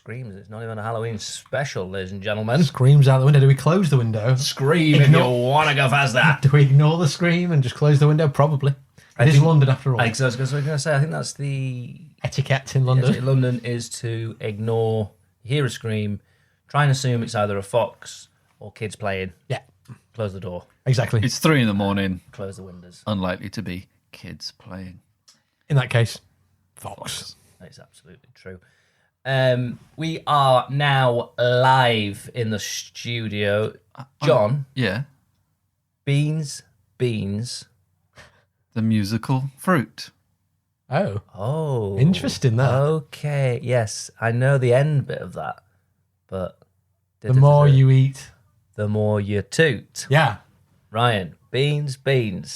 screams. It's not even a Halloween special, ladies and gentlemen. Screams out the window. Do we close the window? Scream if you want to go faster. Do we ignore the scream and just close the window? Probably. It is London after all. I was going to say, I think that's the etiquette in London. In London is to ignore, hear a scream, try and assume it's either a fox or kids playing. Yeah. Close the door. Exactly. It's 3 a.m. Close the windows. Unlikely to be kids playing. In that case, fox. That is absolutely true. We are now live in the studio. John. Yeah. Beans. The musical Fruit. Oh. Interesting, that. Okay, yes. I know the end bit of that. But... The more you eat... The more you toot. Yeah. Ryan. Beans.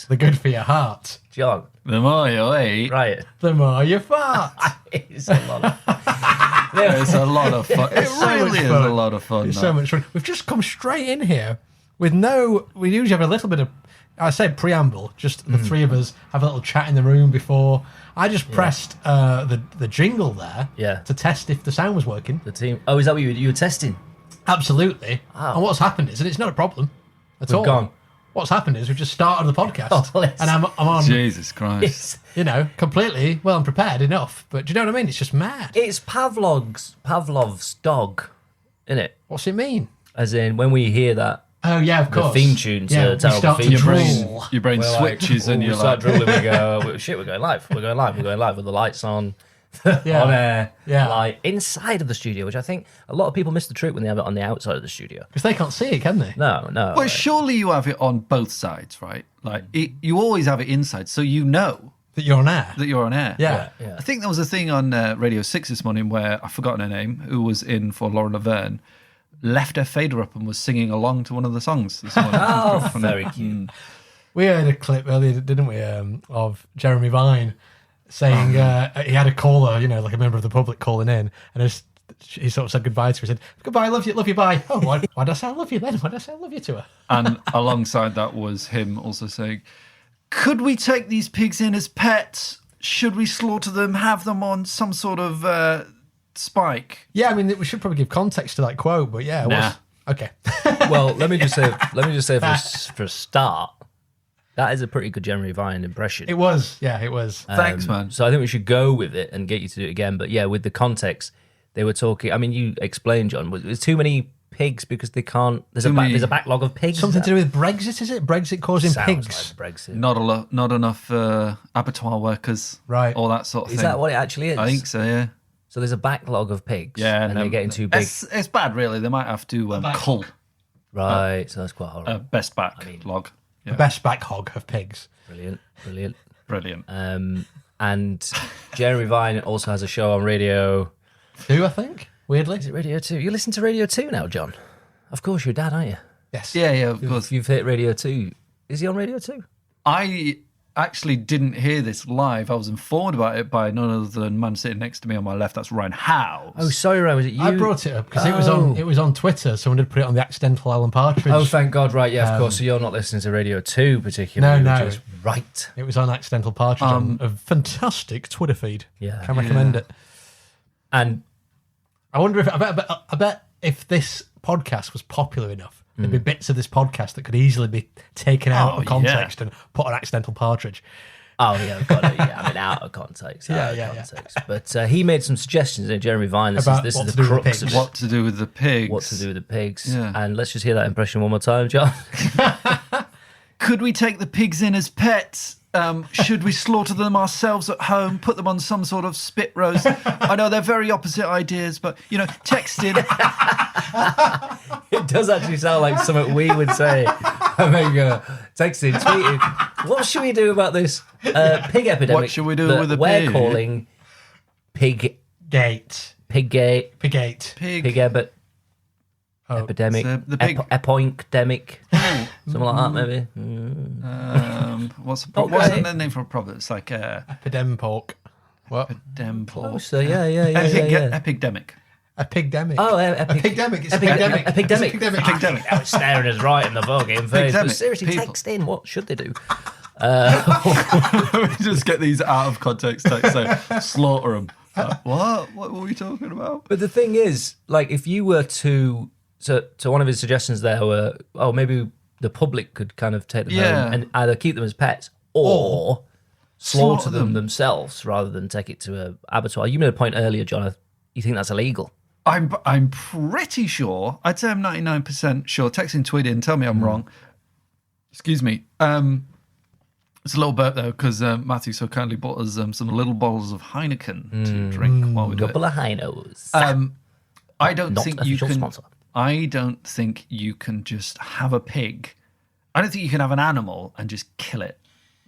The good for your heart. John. The more you eat... Ryan. The more you fart. It's a lot of It's a lot of fun. It really is a lot of fun. It's so much fun. We've just come straight in here with no... We usually have a little bit of... I said preamble, just the three of us have a little chat in the room before. I just pressed the jingle there to test if the sound was working. The team... Oh, is that what you were testing? Absolutely. Oh. And what's happened is, and it's not a problem at all. Gone. What's happened is we've just started the podcast, and I'm on. Jesus Christ! Completely. Well, I'm prepared enough, but do you know what I mean? It's just mad. It's Pavlov's dog, isn't it? What's it mean? As in, when we hear that, oh yeah, of course, the theme tune to we Terrible start Theme to Tune. drool. Your brain switches and we you're start like... drooling. We go, shit, we're going live with the lights on. On air, like inside of the studio, which I think a lot of people miss the trick when they have it on the outside of the studio because they can't see it, can they? No. Well, surely you have it on both sides, right? Like you always have it inside, so you know that you're on air. Yeah. I think there was a thing on Radio 6 this morning where I've forgotten her name, who was in for Laura Laverne, left her fader up and was singing along to one of the songs this morning. Oh, very cute. We heard a clip earlier, didn't we, of Jeremy Vine saying he had a caller, like a member of the public calling in, and he sort of said goodbye to her. He said, "Goodbye, love you, bye." Oh, why did I say I love you then? Why did I say I love you to her? And alongside that was him also saying, "Could we take these pigs in as pets? Should we slaughter them? Have them on some sort of spike?" Yeah, I mean, we should probably give context to that quote, but yeah, it was okay. Well, let me just say for a start, that is a pretty good Jeremy Vine impression. It was. Thanks, man. So I think we should go with it and get you to do it again. But yeah, with the context, they were talking. I mean, you explained, John. There's too many pigs because they can't. There's a backlog of pigs. Something to do with Brexit, is it? Brexit causing Sounds pigs. like Brexit. Not enough abattoir workers, right? All that sort of thing. Is that what it actually is? I think so. Yeah. So there's a backlog of pigs. Yeah, and they're getting too big. It's bad, really. They might have to cull. Right. So that's quite horrible. Best backlog. The best back hog of pigs. Brilliant. And Jeremy Vine also has a show on Radio 2, I think. Weirdly, is it Radio 2? You listen to Radio 2 now, John? Of course, you're dad, aren't you? Yes. Yeah, of course. You've hit Radio 2. Is he on Radio 2? I actually didn't hear this live. I was informed about it by none other than man sitting next to me on my left. That's Ryan Howes. Oh, sorry, Ryan. Was it you? I brought it up because it was on Twitter. Someone had put it on the accidental Alan Partridge. Oh, thank God! Right, yeah, of course. So you're not listening to Radio 2 particularly. No. Which is right. It was on accidental Partridge on a fantastic Twitter feed. Yeah, can recommend it. And I wonder if I bet if this podcast was popular enough, there'd be bits of this podcast that could easily be taken out of context and put on accidental Partridge. Oh yeah, I've got it. Yeah, I mean, out of context. Yeah. But he made some suggestions. Jeremy Vine. This is the crux of what to do with the pigs. What to do with the pigs? Yeah. And let's just hear that impression one more time, John. Could we take the pigs in as pets? Should we slaughter them ourselves at home? Put them on some sort of spit roast? I know they're very opposite ideas, but text in. It does actually sound like something we would say. I mean, text in, tweet in. What should we do about this pig epidemic? What should we do with the we're pig? calling pig gate. Epidemic. The pig. Epoincdemic. Something like that, maybe. What's the name for a problem? It's like epidemic. What? Epidemic. So yeah. Epidemic. Epidemic. Oh, epidemic. It's epidemic. Epidemic. Now it's staring us right in the fucking face. But seriously, text in. What should they do? We just get these out of context texts. So slaughter them. What were we talking about? But the thing is, like, if you were to one of his suggestions there were, maybe the public could kind of take them home and either keep them as pets or slaughter them themselves rather than take it to a abattoir. You made a point earlier, John. You think that's illegal? I'm pretty sure. I'd say I'm 99% sure. Text in, tweet in, tell me I'm wrong. Excuse me. It's a little burp though, because Matthew so kindly bought us some little bottles of Heineken to drink while we do it. Couple of Heinos. I don't Not think you official can. sponsor. I don't think you can just have a pig. I don't think you can have an animal and just kill it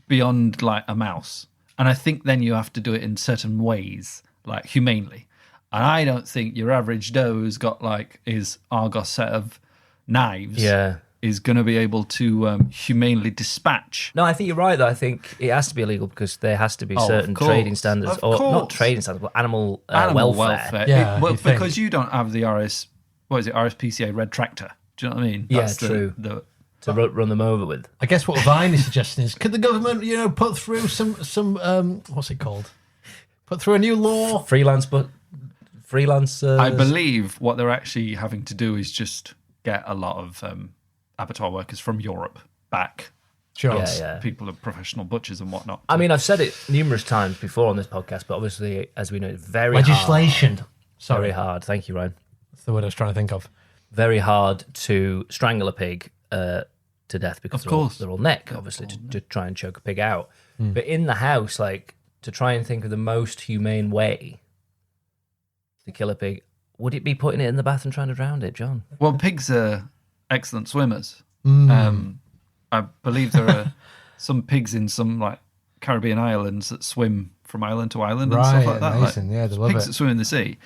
beyond like a mouse. And I think then you have to do it in certain ways, like humanely. And I don't think your average doe who's got like his Argos set of knives is going to be able to humanely dispatch. No, I think you're right, though. I think it has to be illegal because there has to be certain course. trading standards, Of or not course. trading standards, but animal Animal welfare. Yeah, Well, you'd think. because you don't have the RSPCA red tractor. Do you know what I mean? Yeah, That's true. The To run them over with. I guess what Vine is suggesting is, could the government, put through some what's it called? Put through a new law. Freelancers. I believe what they're actually having to do is just get a lot of abattoir workers from Europe back. Sure. Yeah. People are professional butchers and whatnot. I mean, I've said it numerous times before on this podcast, but obviously, as we know, it's very Legislation. hard. Sorry, Very hard. Thank you, Ryan. that's the word I was trying to think of. Very hard to strangle a pig to death because Of course. they're all neck, obviously, to try and choke a pig out. But in the house, like, to try and think of the most humane way to kill a pig, would it be putting it in the bath and trying to drown it, John? Well, pigs are excellent swimmers. I believe there are some pigs in some like Caribbean islands that swim from island to island and stuff like that. Amazing. Yeah, they love Pigs it. that swim in the sea.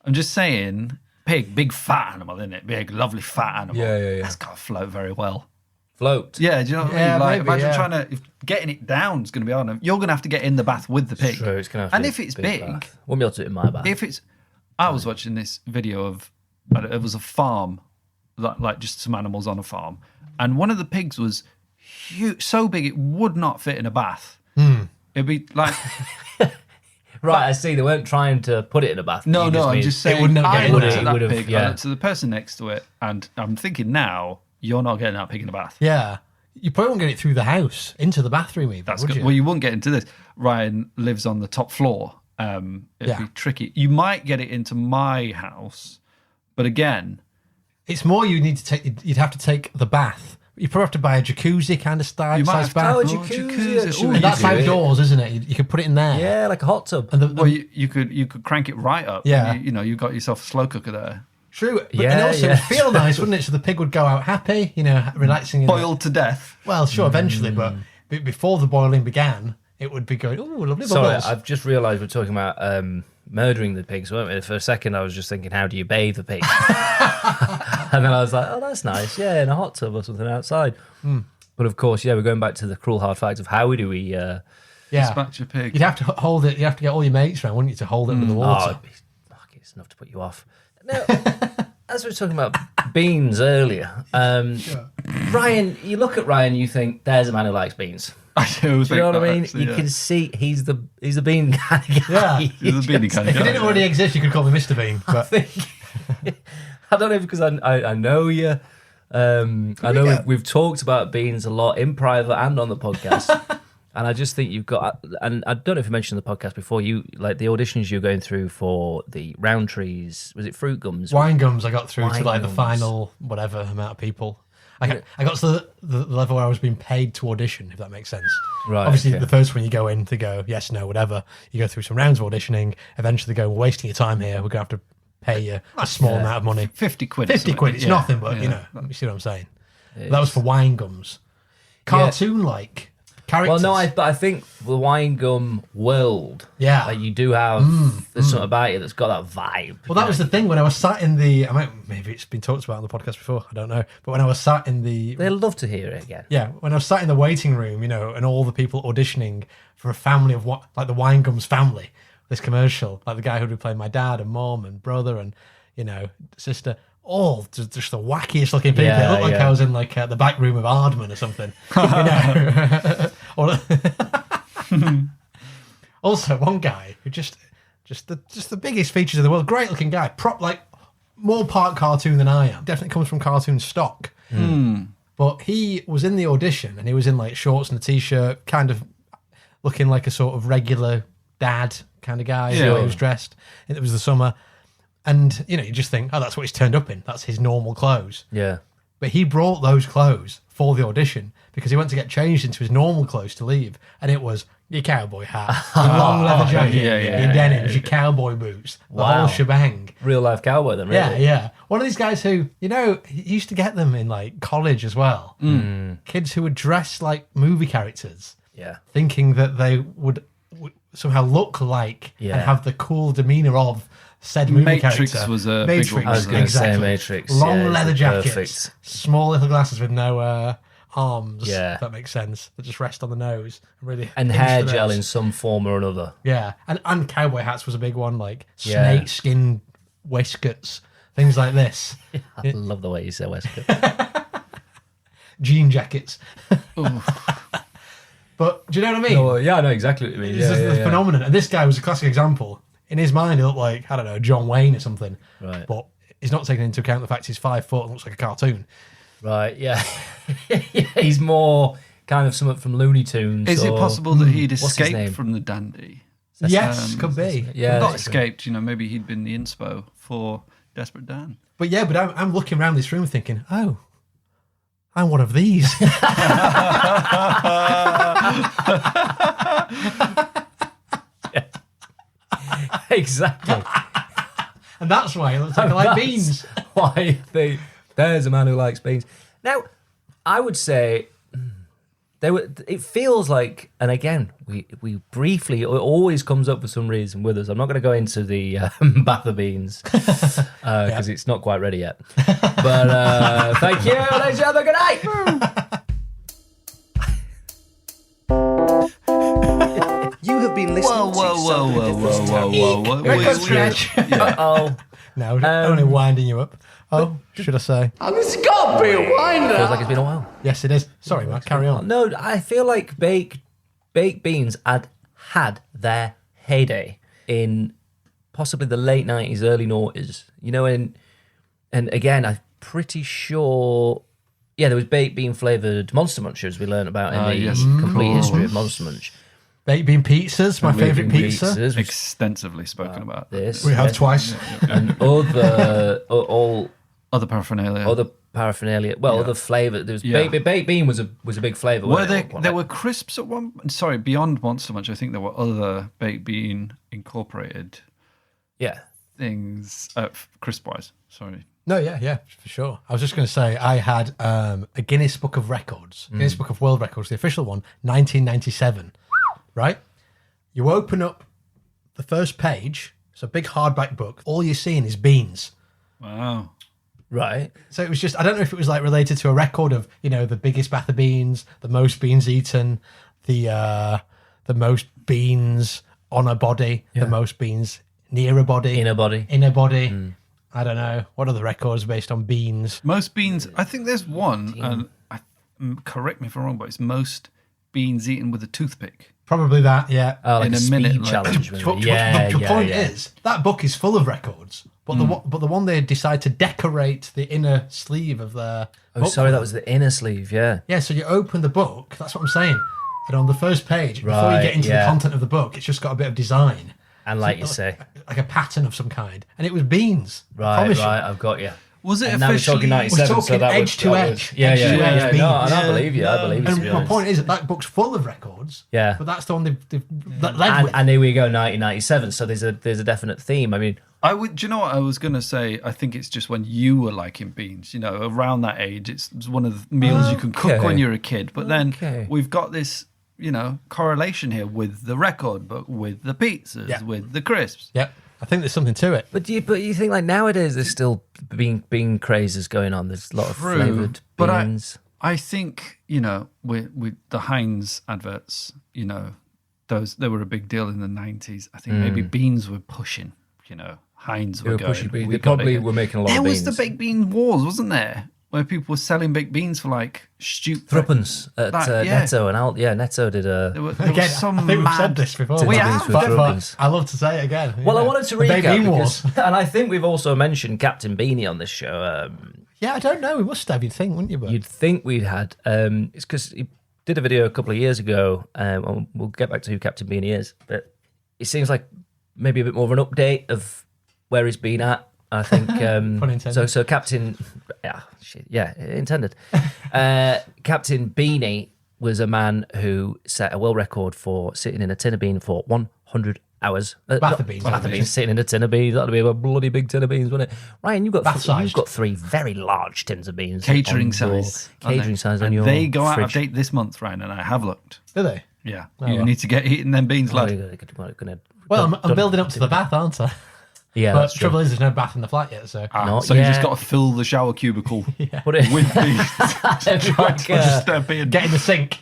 I'm just saying, pig, big fat animal, isn't it? Big, lovely fat animal. Yeah. That's got to float very well. Float. Yeah, do you know what I Yeah, mean? Like, maybe, imagine yeah. trying to getting it down is going to be hard enough. You're going to have to get in the bath with the pig. True, it's gonna have to And be if a it's big big, bath. Won't be able to do it in my bath. if it's, I was watching this video of, it was a farm, like just some animals on a farm, and one of the pigs was huge, so big it would not fit in a bath. It'd be like, Right, I see. They weren't trying to put it in a bath. no, You I'm mean- just saying, wouldn't have I get in looked there. at It that would've, pig, yeah. I looked to the person next to it, and I'm thinking now, you're not getting that pig in the bath. Yeah, you probably won't get it through the house into the bathroom even. That's would good. you? Well, you won't get into this. Ryan lives on the top floor. It'd Yeah. be tricky. You might get it into my house, but again, It's more you need to take. You'd have to take the bath. You probably have to buy a jacuzzi kind of style you might size have to bath. Oh, a Oh, jacuzzi. jacuzzi. Ooh, And that's you do it. outdoors, isn't it? You could put it in there. Yeah, like a hot tub. And Well, you could crank it right up. Yeah. You got yourself a slow cooker there. true. But, Yeah, and also yeah. it'd feel nice, wouldn't it? So the pig would go out happy, relaxing. In Boiled to death. Well, sure, eventually, but before the boiling began, it would be going. Oh, lovely Sorry, bubbles. I've just realised we're talking about murdering the pigs, weren't we? For a second, I was just thinking, how do you bathe the pig? And then I was like, oh, that's nice. Yeah, in a hot tub or something outside. But of course, we're going back to the cruel hard fact of how do we... Yeah, Dispatch a pig. you'd have to hold it. You have to get all your mates around, wouldn't you, to hold it under the water? It's enough to put you off. Now, as we were talking about beans earlier, Ryan, you look at Ryan, you think, there's a man who likes beans. I do. Do you know what I mean? You can see he's the bean kind of guy. Yeah. He's a beanie kind of If it guy. didn't already exist, you could call me Mr. Bean. But I don't know, because I know you. I know we've talked about beans a lot in private and on the podcast. And I just think you've got, and I don't know if you mentioned the podcast before, you like the auditions you're going through for the Roundtree's, was it Fruit Gums? wine gums, I got through to like the Wine gums. final whatever amount of people. I got to the level where I was being paid to audition, if that makes sense. Right, Obviously, okay. the first one you go in, they go yes, no, whatever. You go through some rounds of auditioning. Eventually, they go, we're wasting your time here. We're going to have to pay you a small amount of money. 50 quid. 50 quid, it's Yeah, nothing, but yeah. you see what I'm saying. That was for wine gums. Cartoon-like characters. Well, no, but I think the wine gum world, Yeah. like you do have, there's something about it that's got that vibe. Well, that was the thing when I was sat in the. Maybe it's been talked about on the podcast before. I don't know. But when I was sat in the. They'd love to hear it again. Yeah, when I was sat in the waiting room, and all the people auditioning for a family of like the Wine Gums family, this commercial, like the guy who'd be playing my dad and mom and brother and sister, all just the wackiest looking people. Yeah, it looked like yeah. I was in like the back room of Aardman or something. Or also, one guy who just Just the biggest features in the world. Great looking guy. More part cartoon than I am. Definitely comes from cartoon stock. But he was in the audition and he was in like shorts and a t-shirt, kind of looking like a sort of regular dad kind of guy. The way he was dressed. And it was the summer. And, you just think, oh, that's what he's turned up in. That's his normal clothes. Yeah. But he brought those clothes for the audition because he went to get changed into his normal clothes to leave. And it was your cowboy hat, your long leather jacket, your denims, your cowboy boots, the whole shebang. Real life cowboy then, really. Yeah. One of these guys who, he used to get them in like college as well. Kids who would dress like movie characters. Yeah. Thinking that they would somehow look like and have the cool demeanor of said movie Matrix character. was a Matrix, big one. I was going to say Matrix. Long leather jackets, Perfect. small little glasses with no arms. Yeah. If that makes sense. That just rest on the nose. Really. And pinch hair the gel nose. in some form or another. Yeah, and cowboy hats was a big one, like snake skin waistcoats, things like this. I love the way you say waistcoat. Jean jackets. But do you know what I mean? Oh, yeah, I know exactly what you mean. This is the phenomenon. And this guy was a classic example. In his mind, he looked like, I don't know, John Wayne or something. Right. But he's not taking into account the fact he's 5 foot and looks like a cartoon. Right, yeah. He's more kind of something from Looney Tunes. Is it possible that he'd what's his name? escaped from the dandy? Yes, could be. Yeah. Not escaped, maybe he'd been the inspo for Desperate Dan. But I'm looking around this room thinking, oh, I'm one of these. Exactly. And that's why it looks like I like beans. Why there's a man who likes beans. Now, I would say it feels like, and again, we briefly, it always comes up for some reason with us. I'm not going to go into the bath of beans because it's not quite ready yet. But thank you, ladies and gentlemen. Good night. You have been listening Whoa. Record scratch. Oh, No, only winding you up. Oh, should I say? It's got to be a winder. feels like it's been a while. Yes, it is. Sorry, Matt, carry on. No, I feel like baked beans had their heyday in possibly the late 90s, early noughties. And again, I'm pretty sure. Yeah, there was baked bean flavoured Monster Munchers we learned about in the complete history of Monster Munch. Baked bean pizzas, my favourite pizza. Pizzas, which- Extensely spoken about. this We have twice. and all Other paraphernalia. other paraphernalia. Well, other flavour. There was baked bean was a big flavour. Were wasn't there? it? There were crisps at one. Sorry, beyond Monster Munch, I think there were other baked bean incorporated Yeah. things. Crisp wise, sorry. No, yeah, for sure. I was just going to say I had a Guinness Book of Records, Guinness Book of World Records, the official one, 1997. Right? You open up the first page. It's a big hardback book. All you're seeing is beans. Wow. Right. So it was just, I don't know if it was like related to a record of, the biggest bath of beans, the most beans eaten, the most beans on a body, the most beans near a body. Inner body. I don't know. What are the records based on beans? Most beans. I think there's one, and correct me if I'm wrong, but it's most beans eaten with a toothpick. Probably that, yeah. Like In a a speed minute, like- challenge. But maybe. Yeah, the point yeah. is, that book is full of records, but the one they decide to decorate the inner sleeve of their Oh, book sorry, with. that was the inner sleeve. Yeah. Yeah, so you open the book, that's what I'm saying, and on the first page, before you Right, get into yeah. the content of the book, it's just got a bit of design. And like you say, Like a pattern of some kind. And it was beans. I right, promise you. I've got you. Was it And now we're officially? talking 97, We're so talking that edge would, to that edge. would- yeah, Edge yeah, to yeah, edge yeah. beans. No, and I Yeah. believe you. I believe you. To And be my honest. point is that book's full of records. Yeah. But that's the one they've led with. And here we go, 1997. So there's a definite theme. I mean, I would. Do you know what I was going to say? I think it's just when you were liking beans. Around that age, it's one of the meals you can cook Okay. when you're a kid. But then Okay. we've got this, correlation here with the record book, with the pizzas, Yeah. with the crisps. Yep. I think there's something to it. but you think like nowadays there's still bean crazes going on. There's a lot of True, flavoured but beans. I think with the Heinz adverts, they were a big deal in the 90s. I think maybe beans were pushing. Heinz They were were going. pushing beans. "We They gotta probably get-" were making a lot There of was beans. the baked bean wars, wasn't there? where people were selling baked beans for like stupid Threepence at Netto and Netto did a. There was Again, some I think we've mad. said this before. We Tinted have. beans for But threepence. I love to say it again. Well, I wanted to The Baked recap Bean Wars. because, and I think we've also mentioned Captain Beanie on this show. Yeah, I don't know. We must have, you'd think, wouldn't you? But You'd think we'd had. It's because he did a video a couple of years ago. And we'll get back to who Captain Beanie is, but it seems like maybe a bit more of an update of where he's been at. I think. Pun intended. So Captain. Intended. Captain Beanie was a man who set a world record for sitting in a tin of bean for 100 hours. Bath of beans. Bath of beans. Sitting in a tin of beans. That'd be a bloody big tin of beans, wouldn't it? Ryan, you've Bath-sized. got 3 very large tins of beans. Catering on your- size. aren't Catering they? size on And your they go out of fridge. date this month, Ryan, and I have looked. do they? Yeah. Oh, you well. need to get eating them beans, Oh, lad. you're gonna- Well, I'm building up to the bath, aren't I? Yeah, But that's the true. trouble is, there's no bath in the flat yet, so. Not So you just yet. got to fill the shower cubicle Put it with beans. like, Just step in. Get in the sink.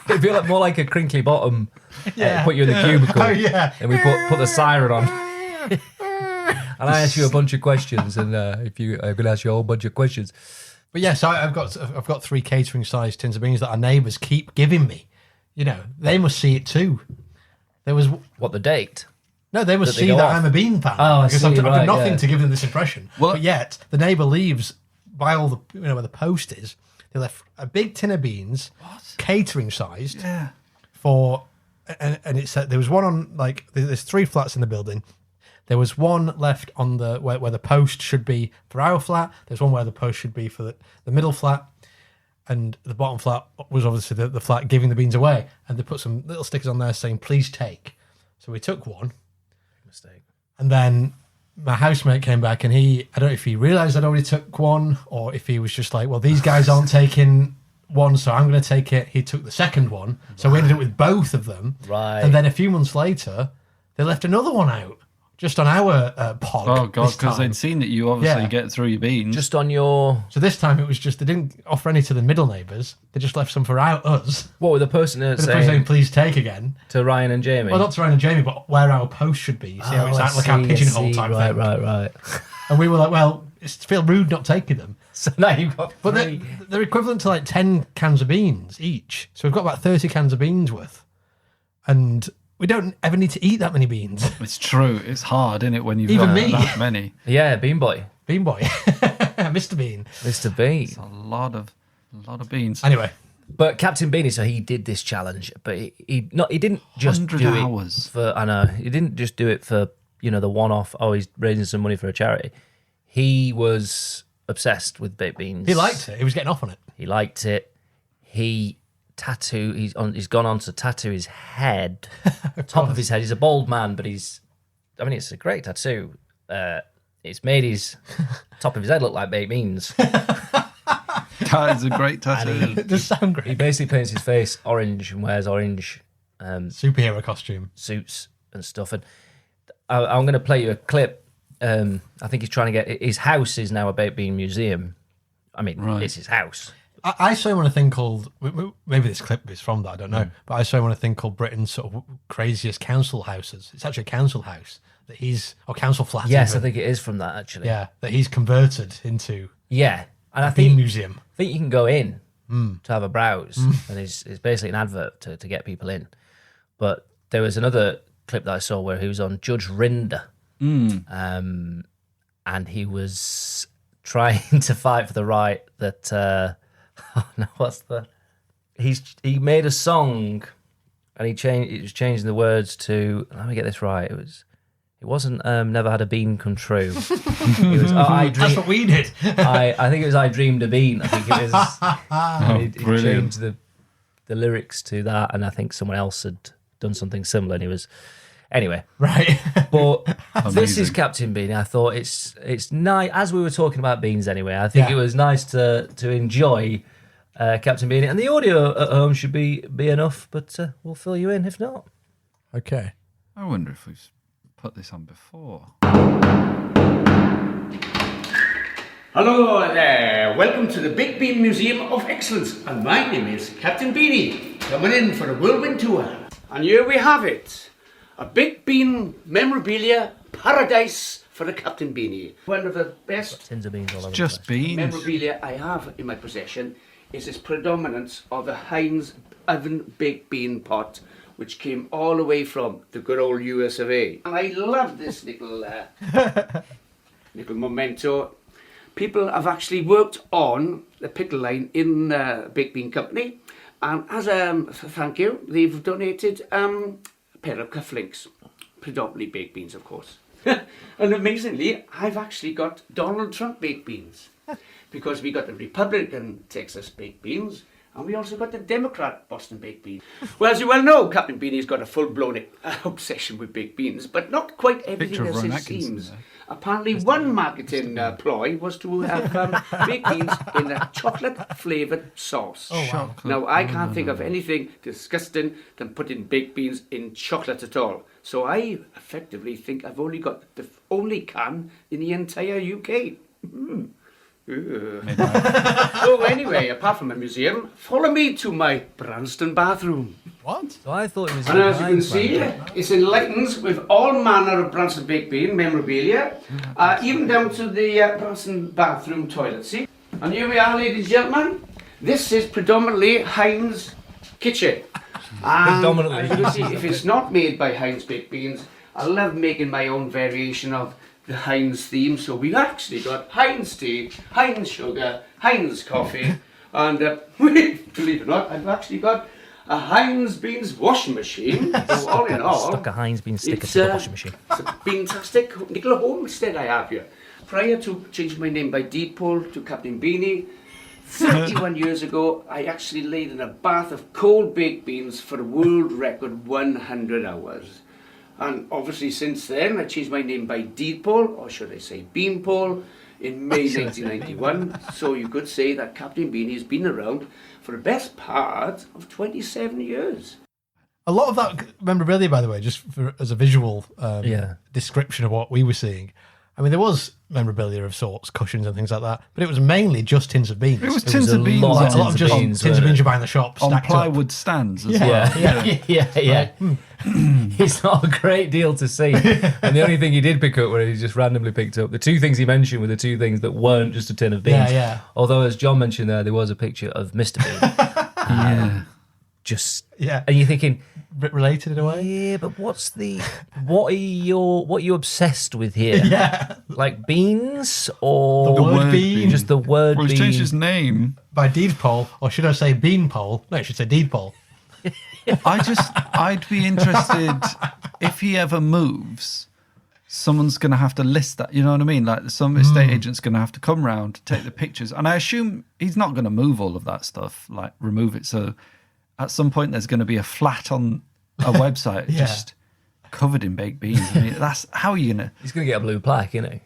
it'd be like more like a crinkly bottom. Yeah. Put you in the cubicle. Oh, yeah. And we put the siren on. And I ask you a bunch of questions, and if you, I'm going to ask you a whole bunch of questions. But yeah, so I've got 3 catering sized tins of beans that our neighbours keep giving me. You know, they must see it too. There was What the date? no, they must That they see go that off. I'm a bean fan. Oh, I because see, I've done right, nothing yeah. to give them this impression. Well- but yet the neighbour leaves by all the where the post is. They left a big tin of beans, catering sized, Yeah. for and it said there was one on like there's 3 flats in the building. There was one left on the where the post should be for our flat. There's one where the post should be for the middle flat, and the bottom flat was obviously the flat giving the beans away. And they put some little stickers on there saying "Please take." So we took one, Mistake. and then my housemate came back, and I don't know if he realised I'd already took one, or if he was just like, "Well, these guys aren't taking one, so I'm going to take it." He took the second one, so we ended up with both of them. Right. And then a few months later, they left another one out just on our pod. Oh, God, this because time. they'd seen that you obviously Yeah. get through your beans. Just on your. So this time it was just they didn't offer any to the middle neighbours. They just left some for us. What were the person The person saying saying, "Please take again." to Ryan and Jamie? Well, not to Ryan and Jamie, but where our post should be. You see how it's I like our see, I pigeonhole see. type Right, thing. right. And we were like, "Well, it's feel rude not taking them." So now you've got But 3. they're equivalent to like 10 cans of beans each. So we've got about 30 cans of beans worth. And we don't ever need to eat that many beans. It's true. It's hard, isn't it, when you've Even got me. that many? Yeah, Bean Boy. Bean boy. Mr. Bean. Mr. Bean. A lot of beans. Anyway, But Captain Beanie, so he did this challenge, but he didn't just 100 do hours. it for. I know he didn't just do it for the one-off. Oh, he's raising some money for a charity. He was obsessed with baked beans. he liked it. He was getting off on it. He liked it. He's gone on to tattoo his head, top of his head. He's a bald man, but it's a great tattoo. It's made his top of his head look like baked beans. That is a great tattoo. It does sound He great. basically paints his face orange and wears orange Superhero costume. suits and stuff. And I'm going to play you a clip. I think he's trying to get his house is now a baked bean museum. I mean, Right. it's his house. I saw him on a thing called, maybe this clip is from that, I don't know, but I saw him on a thing called Britain's sort of craziest council houses. It's actually a council house that or council flat. Yes, even. I think it is from that actually. Yeah, that he's converted into Yeah, and I a bean think museum. you can go in to have a browse, and it's basically an advert to get people in. But there was another clip that I saw where he was on Judge Rinder, and he was trying to fight for the right that. Oh no, he made a song, and he was changing the words to. Let me get this right. It wasn't never had a bean come true. It was I That's dream. what we did. I think it was I Dreamed a Bean. I think it was. He brilliant. changed the lyrics to that, and I think someone else had done something similar. And he was anyway. Right. But this is Amazing. Captain Bean. I thought it's nice as we were talking about beans anyway. I think Yeah. it was nice to enjoy Captain Bean, and the audio at home should be enough. But we'll fill you in if not. Okay. I wonder if we've put this on before. Hello there, welcome to the Baked Bean Museum of Excellence, and my name is Captain Beanie, coming in for a whirlwind tour. And here we have it, a baked bean memorabilia paradise for a Captain Beanie. One of the best Tins of beans all over the Just place. beans. memorabilia I have in my possession is this predominance of the Heinz oven baked bean pot, which came all the way from the good old US of A. And I love this little little memento. People have actually worked on the pickle line in Baked Bean Company, and as a thank you, they've donated a pair of cufflinks, predominantly baked beans, of course. And amazingly, I've actually got Donald Trump baked beans, because we got the Republican Texas baked beans, and we also got the Democrat Boston baked beans. Well, as you well know, Captain Beanie's got a full-blown obsession with baked beans, but not quite everything Picture of as Ron it Atkinson seems. there. Apparently, one marketing ploy was to have baked beans in a chocolate-flavoured sauce. Chocolate. Now, I can't think of anything disgusting than putting baked beans in chocolate at all. So I effectively think I've only got the only can in the entire UK. So anyway, apart from a museum, follow me to my Branston bathroom. What? So I thought it was. And as you can see, it's enlightened with all manner of Branston baked bean memorabilia, even down to the Branston bathroom toilet. See? And here we are, ladies and gentlemen. This is predominantly Heinz kitchen. And Predominantly. as you can see, if it's not made by Heinz baked beans, I love making my own variation of the Heinz theme. So we've actually got Heinz tea, Heinz sugar, Heinz coffee, and believe it or not, I've actually got a Heinz beans washing machine. So all in all, Stuck a Heinz bean sticker it's, to the washing machine. it's a fantastic little homestead I have here. Prior to changing my name by deed poll to Captain Beanie, 31 years ago, I actually laid in a bath of cold baked beans for a world record 100 hours. And obviously since then, I changed my name by deed poll, or should I say bean poll, in May 1991. So you could say that Captain Beanie has been around for the best part of 27 years. A lot of that memorabilia, by the way, just as a visual Yeah. description of what we were seeing. I mean, there was memorabilia of sorts, cushions and things like that, but it was mainly just tins of beans. It was was tins a of beans lot like, a lot tins of of just beans, tins of weren't beans it? you buy in the shop, on stacked plywood stands as well. Yeah. It's not a great deal to see. And the only thing he did pick up where he just randomly picked up, the two things he mentioned were the two things that weren't just a tin of beans. Yeah, yeah. Although, as John mentioned there was a picture of Mr. Bean. Yeah. Just, Yeah. and you're thinking, Related in a way. yeah, but what are you obsessed with here? Yeah. Like beans or The word word bean. bean. just the word Well, he's bean? changed his name. By deed poll, or should I say bean poll? No, it should say deed poll. I'd be interested if he ever moves. Someone's going to have to list that. You know what I mean? Like some estate agent's going to have to come round to take the pictures. And I assume he's not going to move all of that stuff, like remove it. So at some point, there's going to be a flat on a website Yeah. just covered in baked beans. I mean, that's how are you going to. He's going to get a blue plaque, isn't he?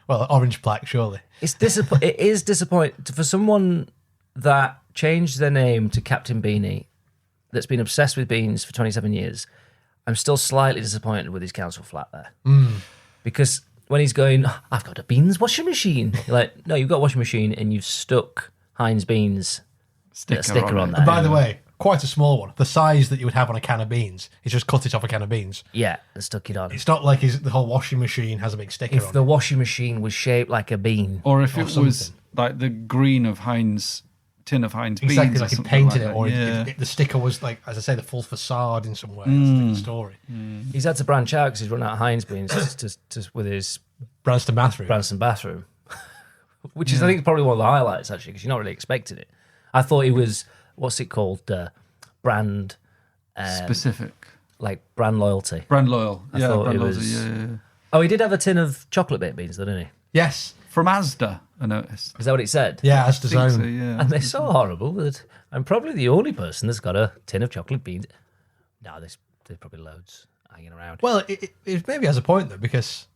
Well, orange plaque, surely. It is disappointing for someone that changed their name to Captain Beanie, that's been obsessed with beans for 27 years. I'm still slightly disappointed with his council flat there. Because when he's going, "Oh, I've got a beans washing machine." You're like, no, you've got a washing machine and you've stuck Heinz beans sticker on it. there. And by the way, quite a small one. The size that you would have on a can of beans. He's just cut it off a can of beans. Yeah, and stuck it on. It's not like the whole washing machine has a big sticker If on the it. washing machine was shaped like a bean. Or if Or it was something. like the green of Heinz, tin of Heinz beans. Exactly, or like he something painted like it, that. or yeah. the sticker was like, as I say, the full facade in some way. That's a different story. He's had to branch out because he's run out of Heinz beans to with his Branston bathroom. Branston bathroom, which is I think probably one of the highlights actually because you're not really expecting it. I thought he was what's it called brand Specific. like brand loyalty. Brand loyal. Yeah, thought brand it loyalty. was- Yeah. Oh, he did have a tin of chocolate baked beans, though, didn't he? Yes. From Asda, I noticed. Is that what it said? Yeah, as I think so, own. yeah. And they're so horrible that I'm probably the only person that's got a tin of chocolate beans. No, there's probably loads hanging around. Well, it maybe has a point though, because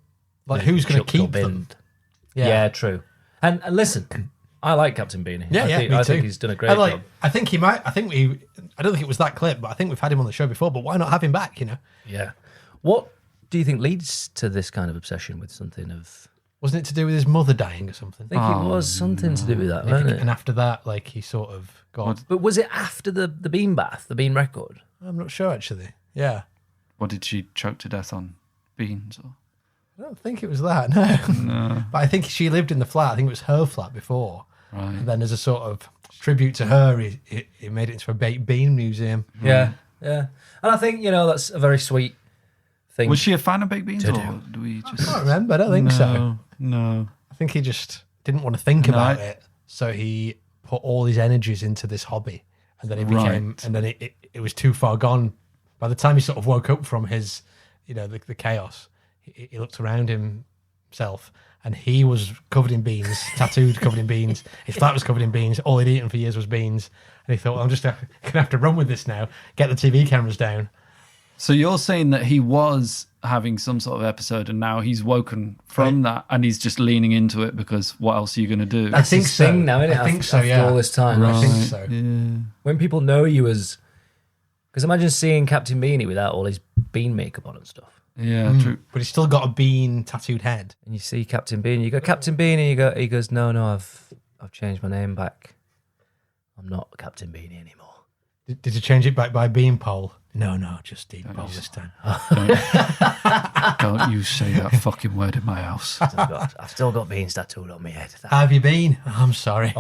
like, who's going to Chucked or keep them? binned. Yeah, true. And listen, I like Captain Beanie. Yeah, I me think too. he's done a great And, like, job. I think he might. I don't think it was that clip, but I think we've had him on the show before. But why not have him back? You know, Yeah. What do you think leads to this kind of obsession with something of? wasn't it to do with his mother dying or something? I think it was something to do with that, wasn't it? And after that, like he sort of got. But was it after the bean bath, the bean record? I'm not sure actually. Yeah. What did she choke to death on? beans? Or? I don't think it was that, no. But I think she lived in the flat. I think it was her flat before. Right. And then as a sort of tribute to her, he made it into a baked bean museum. Yeah, yeah. And I think, that's a very sweet thing. Was she a fan of baked beans, To or do. do we I just? can't remember. I don't think so. No. I think he just didn't want to think about it. So he put all his energies into this hobby. And then it was too far gone. By the time he sort of woke up from his, the chaos, he looked around himself and he was covered in beans, tattooed, covered in beans. His flat was covered in beans. All he'd eaten for years was beans. And he thought, well, I'm just going to have to run with this now, get the TV cameras down. So you're saying that he was having some sort of episode and now he's woken from that and he's just leaning into it because what else are you going to do? I think his so. thing now, isn't it? I think so, After yeah. all this time. I think so. When people know you as... Because imagine seeing Captain Beanie without all his bean makeup on and stuff. Yeah, true. But he's still got a bean tattooed head. And you see Captain Bean, you go, Captain Bean, and he goes, no, I've changed my name back. I'm not Captain Beanie anymore. Did you change it back by Beanpole? No, just Beanpole this time. Don't you say that fucking word in my house. I've still got beans tattooed on my head. How have you been? I'm sorry.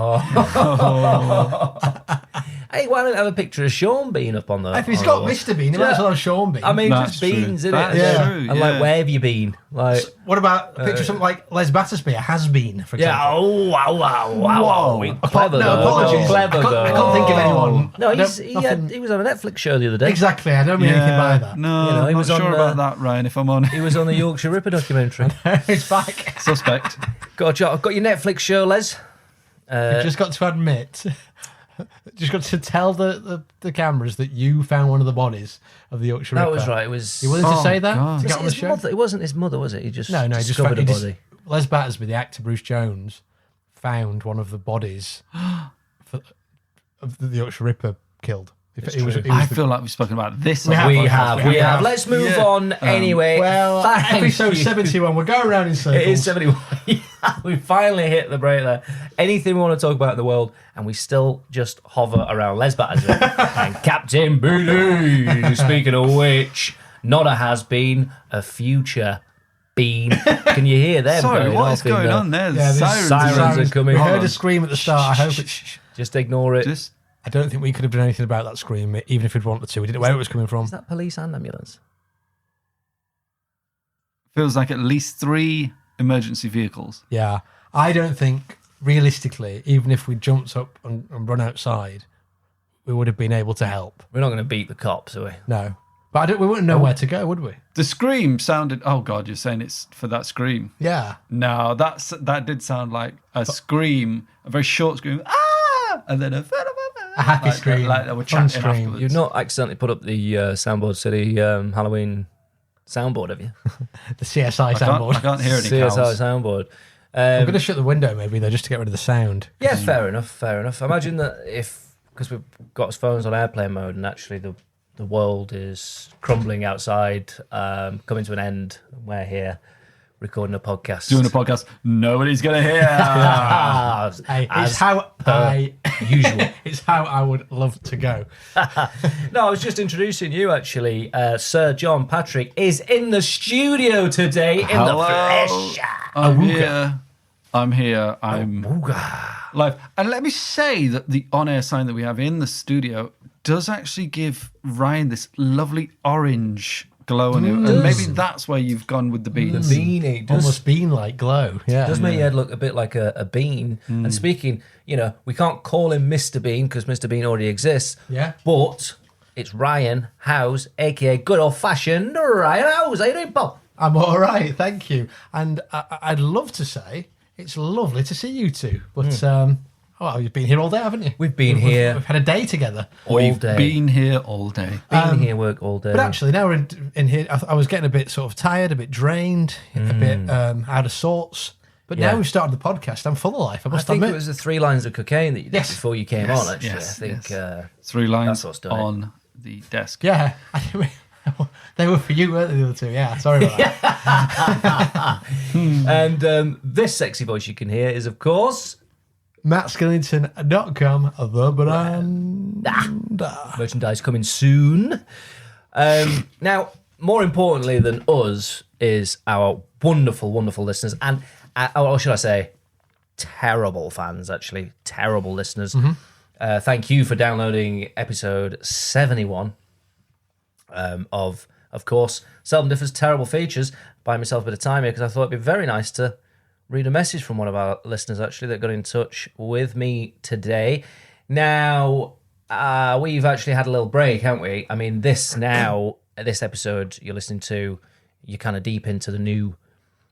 Hey, why don't I have a picture of Sean Bean up on the... If he's on got the- Mr. Bean, he might as well have Sean Bean. I mean, That's just true. beans, isn't That it? is Yeah. true, And yeah. like, where have you been? Like, What about a picture of something like Les Battersby, a has-been, for example? yeah, oh, wow. Clever, No, though. apologies. Clever, I can't think of anyone. No, Nothing- he was on a Netflix show the other day. Exactly, I don't mean anything by that. No, You know, he I'm was not on sure the- about that, Ryan, if I'm on He was on the Yorkshire Ripper documentary. It's back. suspect. Got your Netflix show, Les. You've just got to admit, just got to tell the cameras that you found one of the bodies of the Yorkshire Ripper. That was right. It was. You willing to Oh, say that God. to Was get it on the his show? mother? It wasn't his mother, was it? He just No, he just discovered found a he body. Les Battersby, the actor Bruce Jones, found one of the bodies of the Yorkshire Ripper killed. I feel like we've spoken about this. on We the have. podcast. We have. Let's move Yeah. on anyway. Well, Thank episode you. 71, we're going around in circles. It is 71. We finally hit the break there. Anything we want to talk about in the world, and we still just hover around Les Battersby and Captain Beanie. Speaking of which, not a has-been, a future bean. Can you hear them? Sorry, going what off is going in on there? Yeah, Sirens. sirens are coming. We Hold heard on. a scream at the start. I hope it's... Just ignore it. Just I don't think we could have done anything about that scream, even if we'd wanted to. We didn't know where it was coming from. Is that police and ambulance? feels like at least 3 emergency vehicles. Yeah. I don't think, realistically, even if we jumped up and run outside, we would have been able to help. We're not going to beat the cops, are we? No. But we wouldn't know where to go, would we? The scream sounded. Oh God, you're saying it's for that scream? Yeah. No, that did sound like a scream, a very short scream. Ah, and then a happy scream, Like they were fun chatting scream. afterwards. You've not accidentally put up the Soundboard City Halloween soundboard, have you? The CSI I soundboard. can't hear any CSI cows. soundboard. I'm going to shut the window maybe, though, just to get rid of the sound. Yeah, fair enough. Imagine that because we've got phones on airplane mode and actually the world is crumbling outside, coming to an end. We're here recording a podcast. Doing a podcast, nobody's gonna hear. Hey, As it's how usual. it's how I would love to go. No, I was just introducing you, actually. Sir John Patrick is in the studio today in Hello. the flesh. I'm here. I'm live. And let me say that the on-air sign that we have in the studio does actually give Ryan this lovely orange glow on him. And maybe that's where you've gone with the beans. Beanie does, Almost bean-like glow. Yeah. does make your head look a bit like a bean. And speaking, we can't call him Mr. Bean because Mr. Bean already exists. Yeah. But it's Ryan Howes, a.k.a. good old-fashioned Ryan Howes. How you doing, Paul? I'm all right, thank you. And I'd love to say it's lovely to see you two. But, you've been here all day, haven't you? We've been here We've had a day together. all We've day. been here all day. Been here, work all day. But actually, now we're in here. I was getting a bit sort of tired, a bit drained, a bit out of sorts. But Yeah. now we've started the podcast. I'm full of life. I I must think admit. it was the 3 lines of cocaine that you did Yes. before you came Yes. on, actually. Yes, I think... yes. 3 lines That's what's done it. on the desk. Yeah. They were for you, weren't they, the other two? Yeah, sorry about that. And this sexy voice you can hear is, of course, MattSkillington.com, the brand. merchandise coming soon. Now, more importantly than us is our wonderful, wonderful listeners, and or should I say, terrible fans. Actually, terrible listeners. Thank you for downloading episode 71 of course, Seldom Differs Terrible Features. Buying myself a bit of time here because I thought it'd be very nice to read a message from one of our listeners actually that got in touch with me today. Now, we've actually had a little break, haven't we? I mean, this episode you're listening to, you're kind of deep into the new,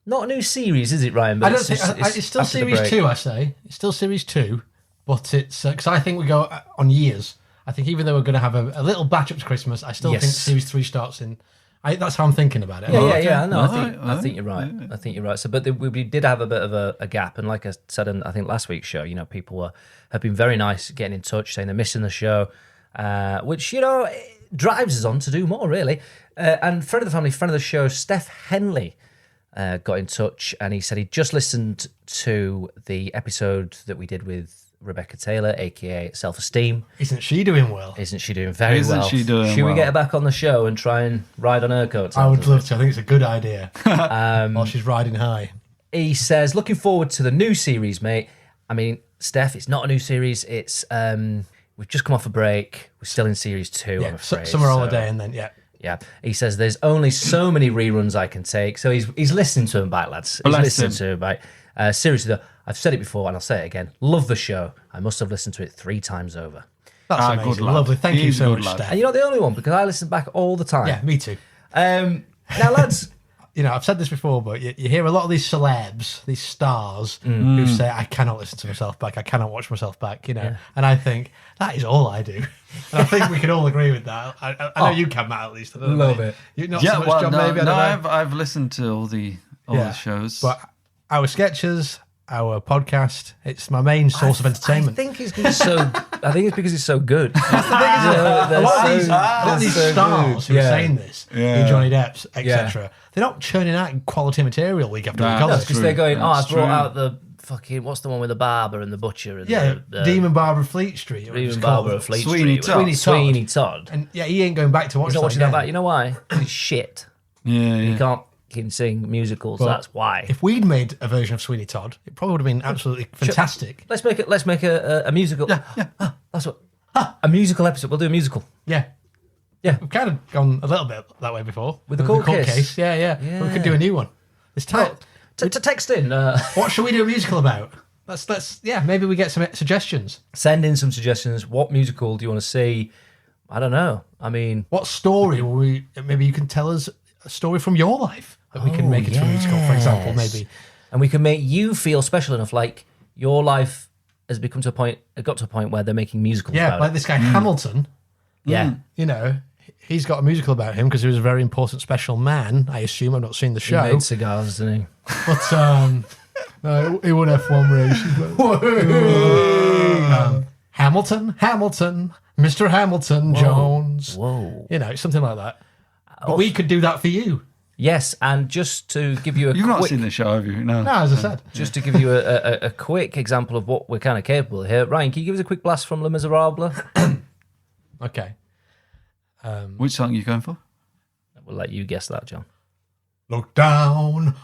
not a new series, is it, Ryan? But it's still series 2, I say. It's still series 2, but it's because I think we go on years. I think even though we're going to have a little batch up to Christmas, I still think series 3 starts in. That's how I'm thinking about it. Yeah. No, I think you're right. I think you're right. So, but we did have a bit of a gap, and like I said in I think last week's show, people have been very nice getting in touch, saying they're missing the show, which drives us on to do more, really. And friend of the family, friend of the show, Steph Henley, got in touch, and he said he just listened to the episode that we did with Rebecca Taylor, aka Self Esteem. Isn't she doing well? Isn't she doing very well? Isn't she doing Should well? we get her back on the show and try and ride on her coattails? I would love to. I think it's a good idea. While she's riding high. He says, looking forward to the new series, mate. I mean, Steph, it's not a new series. It's we've just come off a break. We're still in series 2, I'm afraid. Summer holiday and then, Yeah. He says, there's only so many reruns I can take. So he's listening to him back, lads. He's listening to him back. Seriously, though, I've said it before and I'll say it again. Love the show. I must have listened to it 3 times over. That's amazing. Good lad. Lovely. Thank you so much, Steph. And you're not the only one, because I listen back all the time. Yeah, me too. Now, lads... I've said this before, but you hear a lot of these celebs, these stars, who say, I cannot listen to myself back, I cannot watch myself back, And I think, that is all I do. And I think we can all agree with that. I know you can, Matt, at least. Love it. You, not so much, John, maybe, I don't know. I've listened to all the shows. But our sketches, our podcast, it's my main source of entertainment. I think it's because it's so good. A lot of these stars who are saying this, Johnny Depp's, etc., they're not churning out quality material week after week. No, because they're going, I brought out the fucking, what's the one with the barber and the butcher? And the Demon Barber of Fleet Street. Demon Barber of Fleet Sweeney Street. Sweeney Todd. And he ain't going back to watch He's not watching that back. You know why? He's shit. Yeah. He can't sing musicals. But that's why. If we'd made a version of Sweeney Todd, it probably would have been absolutely fantastic. Let's make a musical. Yeah. That's what. A musical episode. We'll do a musical. Yeah. We've kind of gone a little bit that way before. With the court case. Yeah. We could do a new one. It's tight. To text in. What should we do a musical about? Let's maybe we get some suggestions. Send in some suggestions. What musical do you want to see? I don't know. I mean, what story will we? Maybe you can tell us a story from your life that we can make into a musical, for example. Maybe, and we can make you feel special enough, like your life has got to a point where they're making musicals. Yeah, about like this guy Hamilton. Yeah, he's got a musical about him because he was a very important, special man. I assume. I've not seen the show. He made cigars, didn't he? But no, he won F1 race. Hamilton, Mr. Hamilton Jones. Whoa. Something like that. But we could do that for you. Yes, and just to give you You've not seen the show, have you? No, as I said. Just to give you a quick example of what we're kind of capable of here. Ryan, can you give us a quick blast from Les Miserables? Okay. Which song are you going for? We'll let you guess that, John. Look down,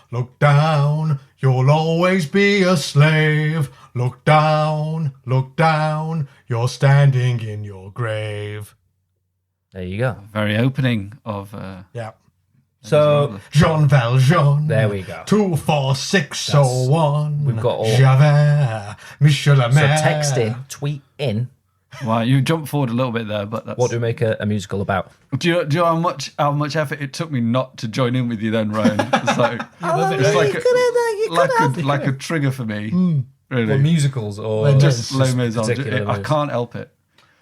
you'll always be a slave. Look down, you're standing in your grave. There you go. Very opening of... So, Jean Valjean. There we go. 24601. We've got all... Javert, Michel So Lemaire. text in, tweet in. Wow, you jumped forward a little bit there, but that's... What do we make a musical about? Do you know how much effort it took me not to join in with you then, Ryan? It's like a trigger for me. Really. Well, musicals or just Les Mis on. I can't help it.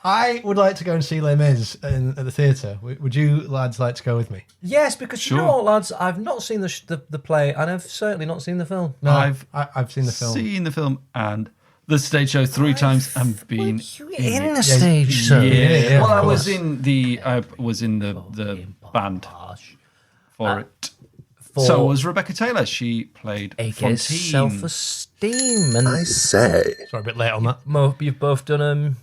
I would like to go and see Les Mis at the theatre. Would you lads like to go with me? Yes, because you know what, lads, I've not seen the play, and I've certainly not seen the film. No, I've seen the film. Seen the film and the stage show 3 times and been in the stage show. Yeah. Well, I was in the band for it. So was Rebecca Taylor. She played A.K.A. Fontaine. Self-Esteem. And I say. Sorry, a bit late on that. you've both done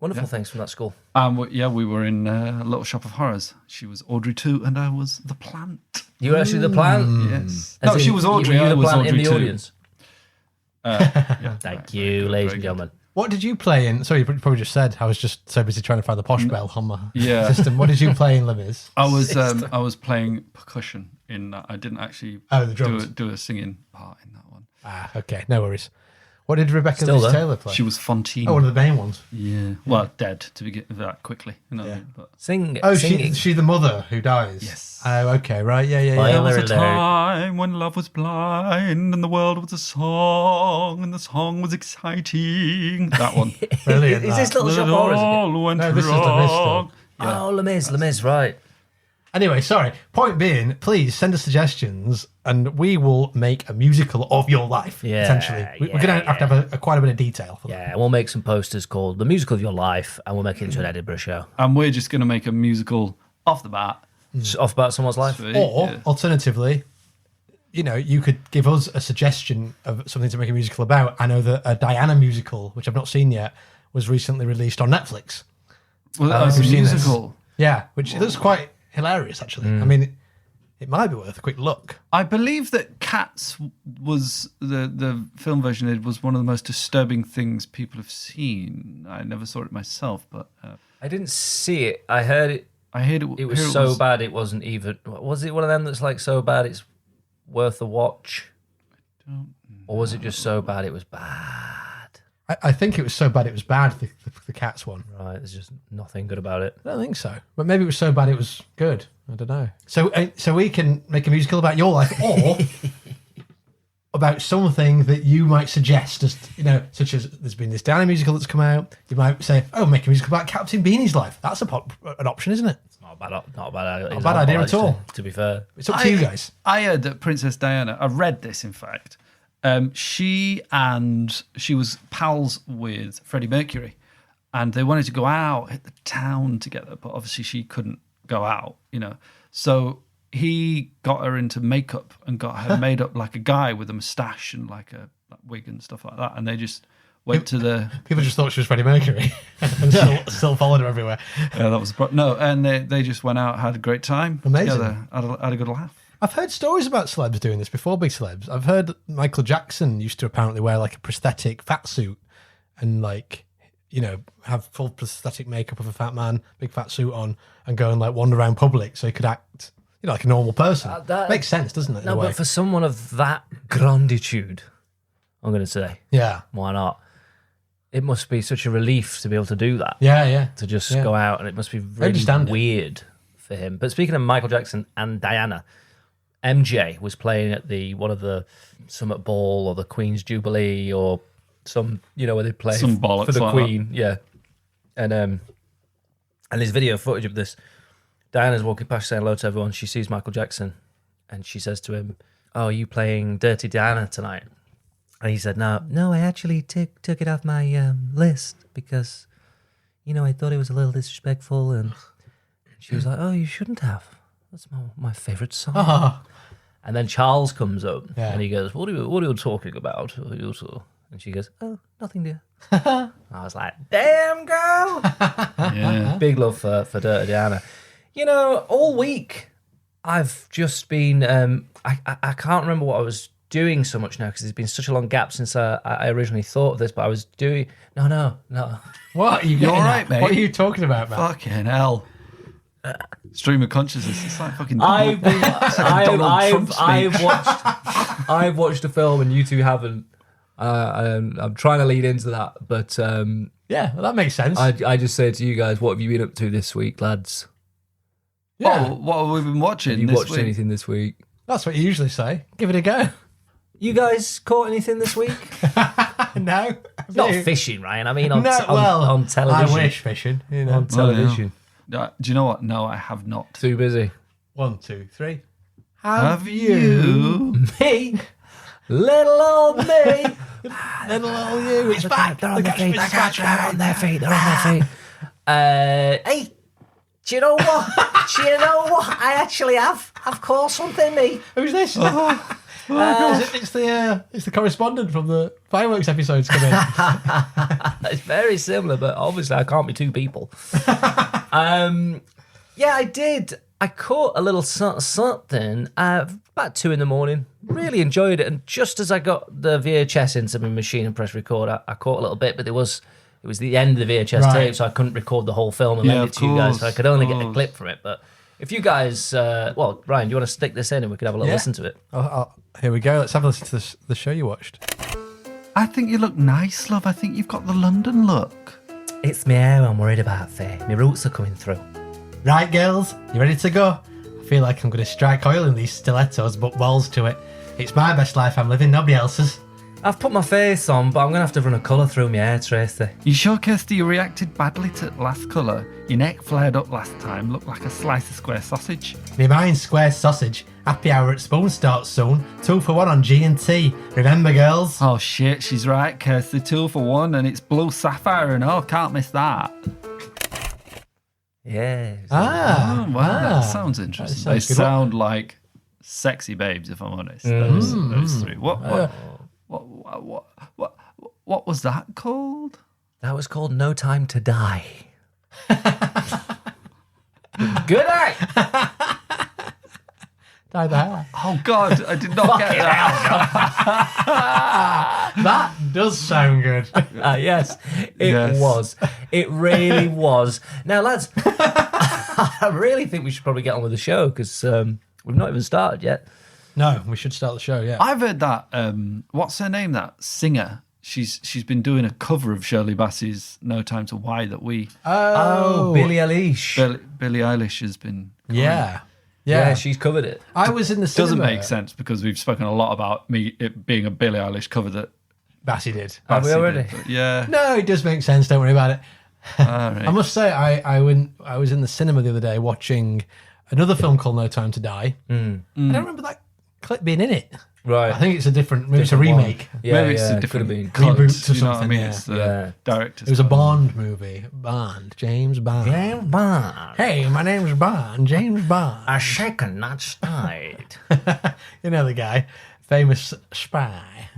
Wonderful things from that school. We were in Little Shop of Horrors. She was Audrey 2 and I was the plant. You were actually the plant? Yes. As No, she in, was Audrey. Were you I the was plant Audrey in the 2. audience? Thank you, ladies and gentlemen. What did you play in? Sorry, you probably just said. I was just so busy trying to find the posh bell on my Yeah. system. What did you play in Les Mis? I was playing percussion in that. I didn't actually the drums. do a singing part in that one. Ah, okay, no worries. What did Rebecca Still Lee there. Taylor play? She was Fontaine. Oh, one of the main ones. Yeah. Well, dead to begin that quickly. You know what I mean? But Sing. Oh, singing. she's the mother who dies. Yes. Oh, okay, right, yeah. Well, there was a alert. time when love was blind and the world was a song and the song was exciting. That one. Brilliant. Is this that. Little Shop It of Horrors? all went No, this is Les Mis wrong. still. Oh, Les Mis, right. Anyway, sorry. Point being, please send us suggestions, and we will make a musical of your life. Yeah, essentially, we're going to have to have quite a bit of detail for that. Yeah, we'll make some posters called The Musical of Your Life, and we'll make it into an Edinburgh show. And we're just going to make a musical off the bat. Just off about someone's life. Sweet, Or yeah. alternatively, you could give us a suggestion of something to make a musical about. I know that a Diana musical, which I've not seen yet, was recently released on Netflix. Well, that was a we've seen this. musical. Yeah, which looks quite hilarious, actually. I mean, it might be worth a quick look. I believe that Cats was the film version. It was one of the most disturbing things people have seen. I never saw it myself, but I didn't see it. I heard it. I heard It was so bad it wasn't even. Was it one of them that's like so bad it's worth a watch? Or was it just so bad it was bad? I think it was so bad it was bad, the Cats one. Right, there's just nothing good about it. I don't think so. But maybe it was so bad it was good. I don't know. So we can make a musical about your life or about something that you might suggest, as such as there's been this Diana musical that's come out. You might say, "Oh, make a musical about Captain Beanie's life." That's an option, isn't it? It's not a bad Not a bad idea at all. To be fair. It's up to you guys. I heard that Princess Diana. I read this, in fact. She was pals with Freddie Mercury, and they wanted to go out, hit the town together, but obviously she couldn't go out, So he got her into makeup and got her made up like a guy with a moustache and like a wig and stuff like that, and they just went to the. People just thought she was Freddie Mercury and still followed her everywhere. Yeah, that was and they just went out, had a great time Amazing. together, had a good laugh. I've heard stories about celebs doing this before, big celebs. I've heard that Michael Jackson used to apparently wear like a prosthetic fat suit and have full prosthetic makeup of a fat man, big fat suit on, and go and like wander around public so he could act, like a normal person. That makes sense, doesn't it? in No, a way? but for someone of that granditude, I'm going to say, yeah, why not? It must be such a relief to be able to do that. yeah. To just Yeah. go out, and it must be really understand it. weird for him. But speaking of Michael Jackson and Diana, MJ was playing at one of the Summit Ball or the Queen's Jubilee or some, where they play Some bollocks for the like Queen. Yeah. And there's video footage of this. Diana's walking past saying hello to everyone. She sees Michael Jackson and she says to him, "Oh, are you playing Dirty Diana tonight?" And he said, No, I actually took it off my list because, I thought it was a little disrespectful. And she was like, "Oh, you shouldn't have. That's my favourite song." Oh, And then Charles comes up Yeah. and he goes, What are you talking about? And she goes, "Oh, nothing, dear." I was like, "Damn, girl." Yeah. Big love for Dirty Diana. All week I've just been, I can't remember what I was doing so much now because there's been such a long gap since I originally thought of this, but I was doing, no. what? Are you You're getting all right, at? mate. What are you talking about, man? Fucking hell. Stream of consciousness. It's like fucking. I've Trump speech. I've watched a film and you two haven't. I'm trying to lead into that, but Yeah, well, that makes sense. I just say to you guys, what have you been up to this week, lads? yeah, Oh, what have we been watching? Have you this watched week? anything this week? that's what you usually say. Give it a go. You guys caught anything this week? No, Not fishing, Ryan. I mean, on television. I wish fishing. On television. Do you know what? No, I have not. Too busy. 1, 2, 3. Have you? Me, little old me. Little old you, it's back. They're on their feet. They're on their feet. They're on their feet. Hey, do you know what? I actually have caught something, me. Who's this? It's the correspondent from the fireworks episodes coming. It's very similar, but obviously I can't be two people. Yeah, I did. I caught a little something about 2 a.m. Really enjoyed it, and just as I got the VHS into my machine and press record, I caught a little bit, but it was the end of the VHS tape, so I couldn't record the whole film and lend it to you guys, so I could only get a clip from it. But if you guys, well, Ryan, do you want to stick this in and we could have a little listen to it? Here we go. Let's have a listen to the show you watched. I think you look nice, love. I think you've got the London look. It's my hair I'm worried about, Faye. My roots are coming through. Right, girls, you ready to go? I feel like I'm going to strike oil in these stilettos, but balls to it. It's my best life I'm living, nobody else's. I've put my face on, but I'm going to have to run a colour through my hair, Tracy. You sure, Kirsty, you reacted badly to last colour? Your neck flared up last time, looked like a slice of square sausage. Me mind's square sausage. Happy hour at Spoon starts soon. 2 for 1 on G&T. Remember, girls? Oh shit, she's right, Kirsty. 2 for 1, and it's blue sapphire, and can't miss that. Yeah. Oh, wow, that sounds interesting. They sounds good. sound like sexy babes, if I'm honest. Those 3. What was that called? That was called No Time to Die. Good night. Dye the hair. Oh God, I did not get that. That does sound good. Yes, it was. It really was. Now, lads, I really think we should probably get on with the show because we've not even started yet. No, we should start the show, yeah. I've heard that. What's her name? That singer. She's been doing a cover of Shirley Bassey's "No Time to Why" that we. Oh, Billie Eilish. Billie Eilish has been. Yeah. Yeah, she's covered it. I was in the cinema. Doesn't make sense because we've spoken a lot about it being a Billie Eilish cover that Bassey did. Have we Bassey already? did, but yeah. No, it does make sense. Don't worry about it. All right. I must say, I was in the cinema the other day watching another film called No Time to Die. I don't remember that clip being in it. Right. I think it's a different, maybe it's a remake. Yeah, Maybe it's yeah, a different could have been. cut, Reboot to you know what I something, mean? yeah. It's the Yeah. director's It was a cut. Bond movie. James Bond. James Bond. Hey, my name's Bond. James Bond. A shaken, not stirred. You know the guy. Famous spy.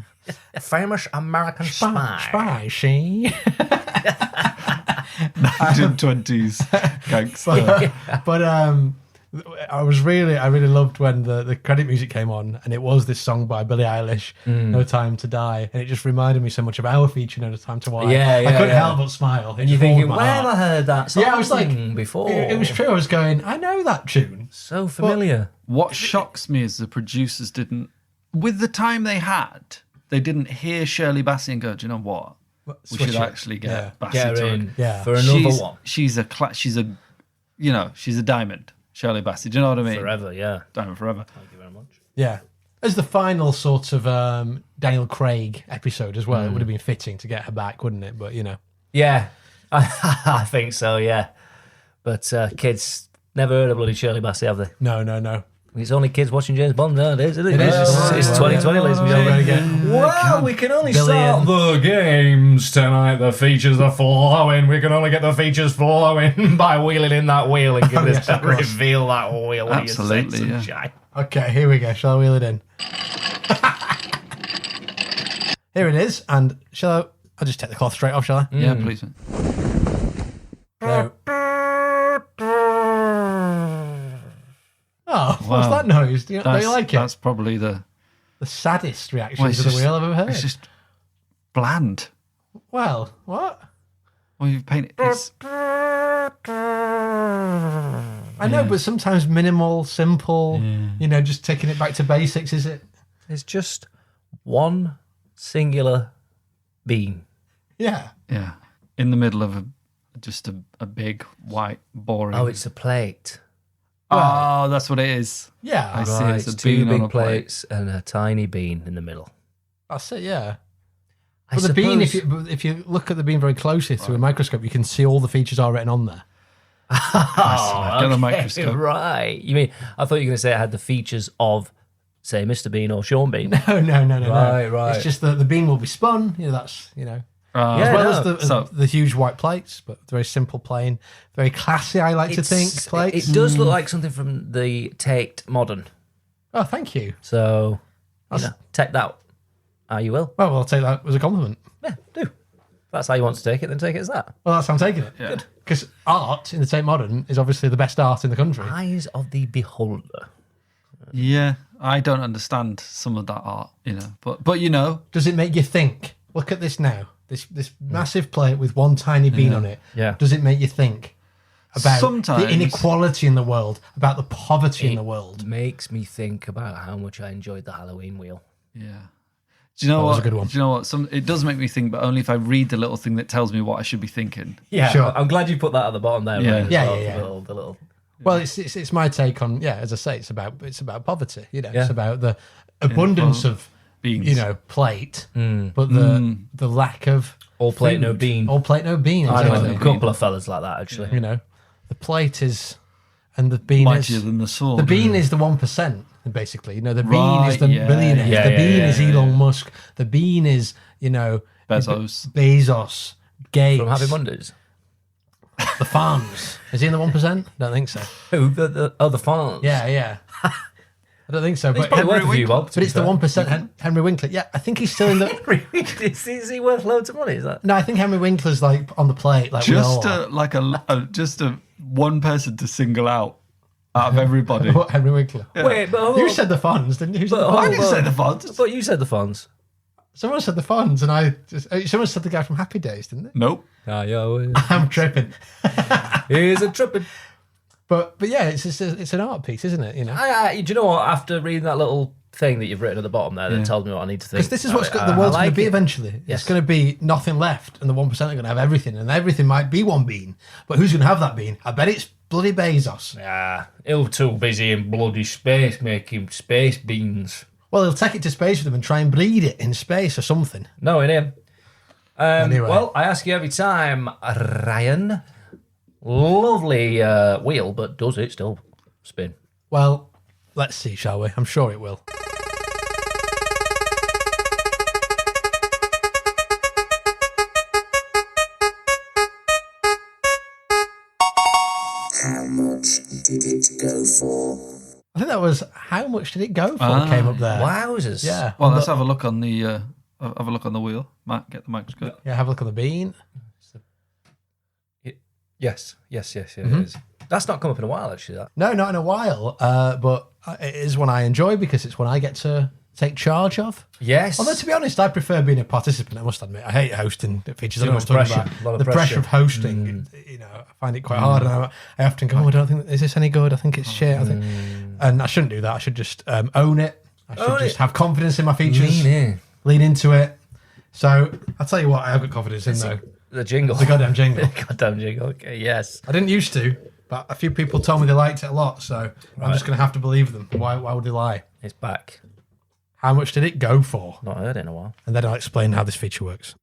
Famous American spy. Spy, see? 1920s gangster. But I really loved when the credit music came on, and it was this song by Billie Eilish, "No Time to Die," and it just reminded me so much of our feature, "No Time to Why." Yeah, I couldn't yeah. help but smile. And you're thinking, where have I heard that song Yeah, I was like, before? It was true. I was going, I know that tune. so familiar. What shocks me is the producers didn't, with the time they had, they didn't hear Shirley Bassey and go, do you know what? We Switch should it. actually get Bassey Get to her it. in Yeah. for another one. She's a diamond, Shirley Bassey. Do you know what I mean? Forever, yeah. Diamond forever. Thank you very much. Yeah. As the final sort of Daniel Craig episode as well, it would have been fitting to get her back, wouldn't it? But, you know. Yeah, I think so, yeah. But kids never heard of bloody Shirley Bassey, have they? No. It's only kids watching James Bond nowadays, isn't it? It is. It's 2020, ladies and gentlemen. Well, we can only start the games tonight. The features are flowing. We can only get the features flowing by wheeling in that wheel and give Yes, us of course. reveal that wheel. with your Absolutely, sense of yeah. shine. Okay, here we go. Shall I wheel it in? Here it is. And I'll just take the cloth straight off, shall I? Yeah, please. man. No. Oh, what's Wow. that noise? Do you like it? That's probably the saddest reaction well, to the wheel I've ever heard. It's just bland. Well, what? Well, you've painted. It's, I know, but sometimes minimal, simple, just taking it back to basics, is it? It's just one singular bean. Yeah. yeah, in the middle of just a big white boring. Oh, it's a plate. Oh, that's what it is. Yeah. I see. Right, It's a it's two bean on big a plate. plates and a tiny bean in the middle. That's it, yeah. I But the bean, suppose- if you look at the bean very closely through a microscope, you can see all the features are written on there. Get the microscope. Right. You mean, I thought you were going to say it had the features of, say, Mr. Bean or Sean Bean. No. Right. It's just that the bean will be spun. That's, Yeah, as well no. as the huge white plates, but very simple, plain, very classy, I like to think, plates. It does look like something from the Tate Modern. Oh, thank you. So, Take that how you will. Well, I'll take that as a compliment. Yeah, do. If that's how you want to take it, then take it as that. Well, that's how I'm taking it. Yeah. Because art in the Tate Modern is obviously the best art in the country. Eyes of the beholder. Yeah, I don't understand some of that art, but you know, Does it make you think? Look at this now. This massive plate with one tiny bean on it. Yeah. Does it make you think about Sometimes. the inequality in the world, about the poverty in the world? Makes me think about how much I enjoyed the Halloween wheel. yeah. Do you know That what? was a good one. Do you know what? It does make me think, but only if I read the little thing that tells me what I should be thinking. Yeah, Sure. I'm glad you put that at the bottom there. Yeah. Ryan, as Yeah, well, yeah, yeah. The little. Well, it's my take on, as I say, it's about poverty. Yeah. It's about the abundance of Beans. plate, but the lack of All plate, food. no bean. All plate, no bean. I know Exactly. a couple of fellas like that actually. The plate is, and the bean Mightier is than the sword. The bean is the 1%, basically. the bean is Right, the yeah, billionaires. yeah, the yeah, bean yeah, is Elon Musk. The bean is, Bezos. Gates. From Happy Mondays. The farms. Is he in the 1%? Don't think so. Who? The farms. Yeah. I don't think so. He's But, probably worth a few bob. but it's the 1%. Henry Winkler. Yeah, I think he's still in the. Is he worth loads of money? Is that? No, I think Henry Winkler's like on the plate. Like Just we all are. just a one person to single out of everybody. What, Henry Winkler? Wait, but You said the funds, didn't you? Who said the But- funds? I didn't say the fonts. But you said the funds. Someone said the funds, and I just. Someone said the guy from Happy Days, didn't they? Nope. Ah, yeah. I'm tripping. He's a tripping. But yeah, it's an art piece, isn't it? Do you know what? After reading that little thing that you've written at the bottom there that tells me what I need to think. Because this is what I the world's like going to be it. eventually. Yes. It's going to be nothing left, and the 1% are going to have everything, and everything might be one bean. But who's going to have that bean? I bet it's bloody Bezos. Ah, he'll too busy in bloody space making space beans. Well, he'll take it to space with him and try and breed it in space or something. Knowing him. Anyway. Well, I ask you every time, Ryan. Lovely wheel, but does it still spin? Well, let's see, shall we? I'm sure it will. How much did it go for? I think that was how much did it go for? Came up there. Wowzers. Yeah. Well, let's have a look on the wheel. Matt, get the microscope. Yeah, have a look at the bean. Yes, it is. That's not come up in a while, actually, that. No, not in a while. But it is one I enjoy because it's one I get to take charge of. Yes. Although, to be honest, I prefer being a participant, I must admit. I hate hosting features. I Too know much what I'm talking pressure, about. a lot of The pressure pressure. of hosting, I find it quite hard. And I often go, I don't think, is this any good? I think it's shit. I think, and I shouldn't do that. I should just own it. I should Own just it. have confidence in my features. Lean in. Lean into it. So, I'll tell you what, I have got confidence in, though. The jingle. The goddamn jingle. Goddamn jingle. Okay, yes. I didn't used to, but a few people told me they liked it a lot, so I'm just going to have to believe them. Why would they lie? It's back. How much did it go for? Not heard it in a while. And then I'll explain how this feature works.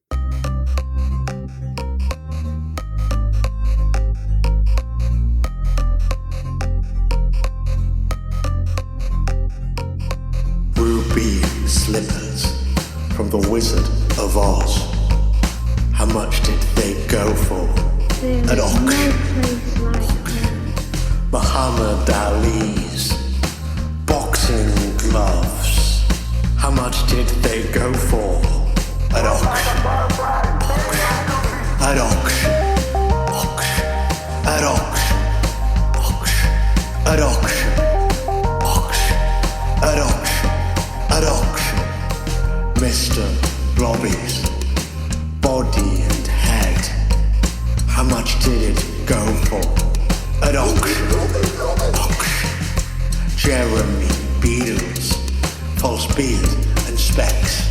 Ruby slippers from the Wizard of Oz. How much did they go for at auction? Muhammad Ali's boxing gloves. How much did they go for at auction? At auction. Auction. At auction. Auction. At auction. Auction. At auction. At auction. Mr. Blobby's body and head. How much did it go for at auction? Auction. Jeremy Beadle's false beard and specs.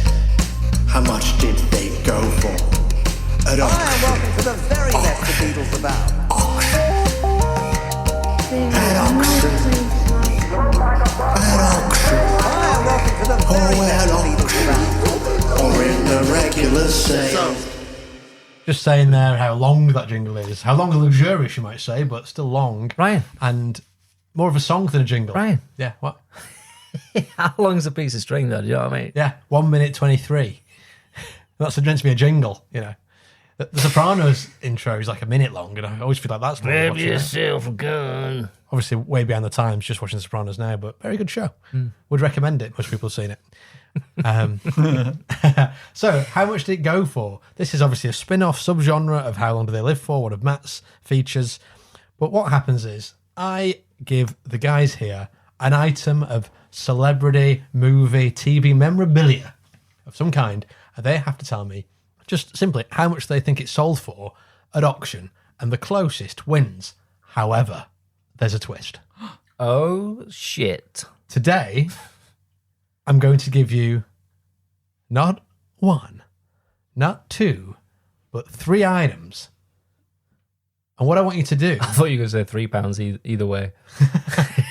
How much did they go for at auction? Hi, and welcome to the very best the Beatles about. Auction. At auction. At auction. Hi, and welcome to the very Oh, best at the Beatles about. auction. Or in the regular sale. Just saying there how long that jingle is. How long and luxurious, you might say, but still long. Ryan. And more of a song than a jingle. Ryan. Yeah, what? How long's a piece of string, though? Do you know what I mean? Yeah, 1 minute 23. That's meant to be a jingle, The Sopranos intro is like a minute long, and I always feel like that's long. Grab watching it. yourself a gun. Obviously, way behind the times, just watching The Sopranos now, but very good show. Would recommend it. Most people have seen it. So, how much did it go for? This is obviously a spin-off subgenre of How Long Do They Live For, one of Matt's features. But what happens is, I give the guys here an item of celebrity, movie, TV memorabilia of some kind, and they have to tell me just simply how much they think it sold for at auction, and the closest wins. However, there's a twist. Oh, shit. Today, I'm going to give you not one, not two, but 3 items. And what I want you to do... I thought you were going to say £3 either way.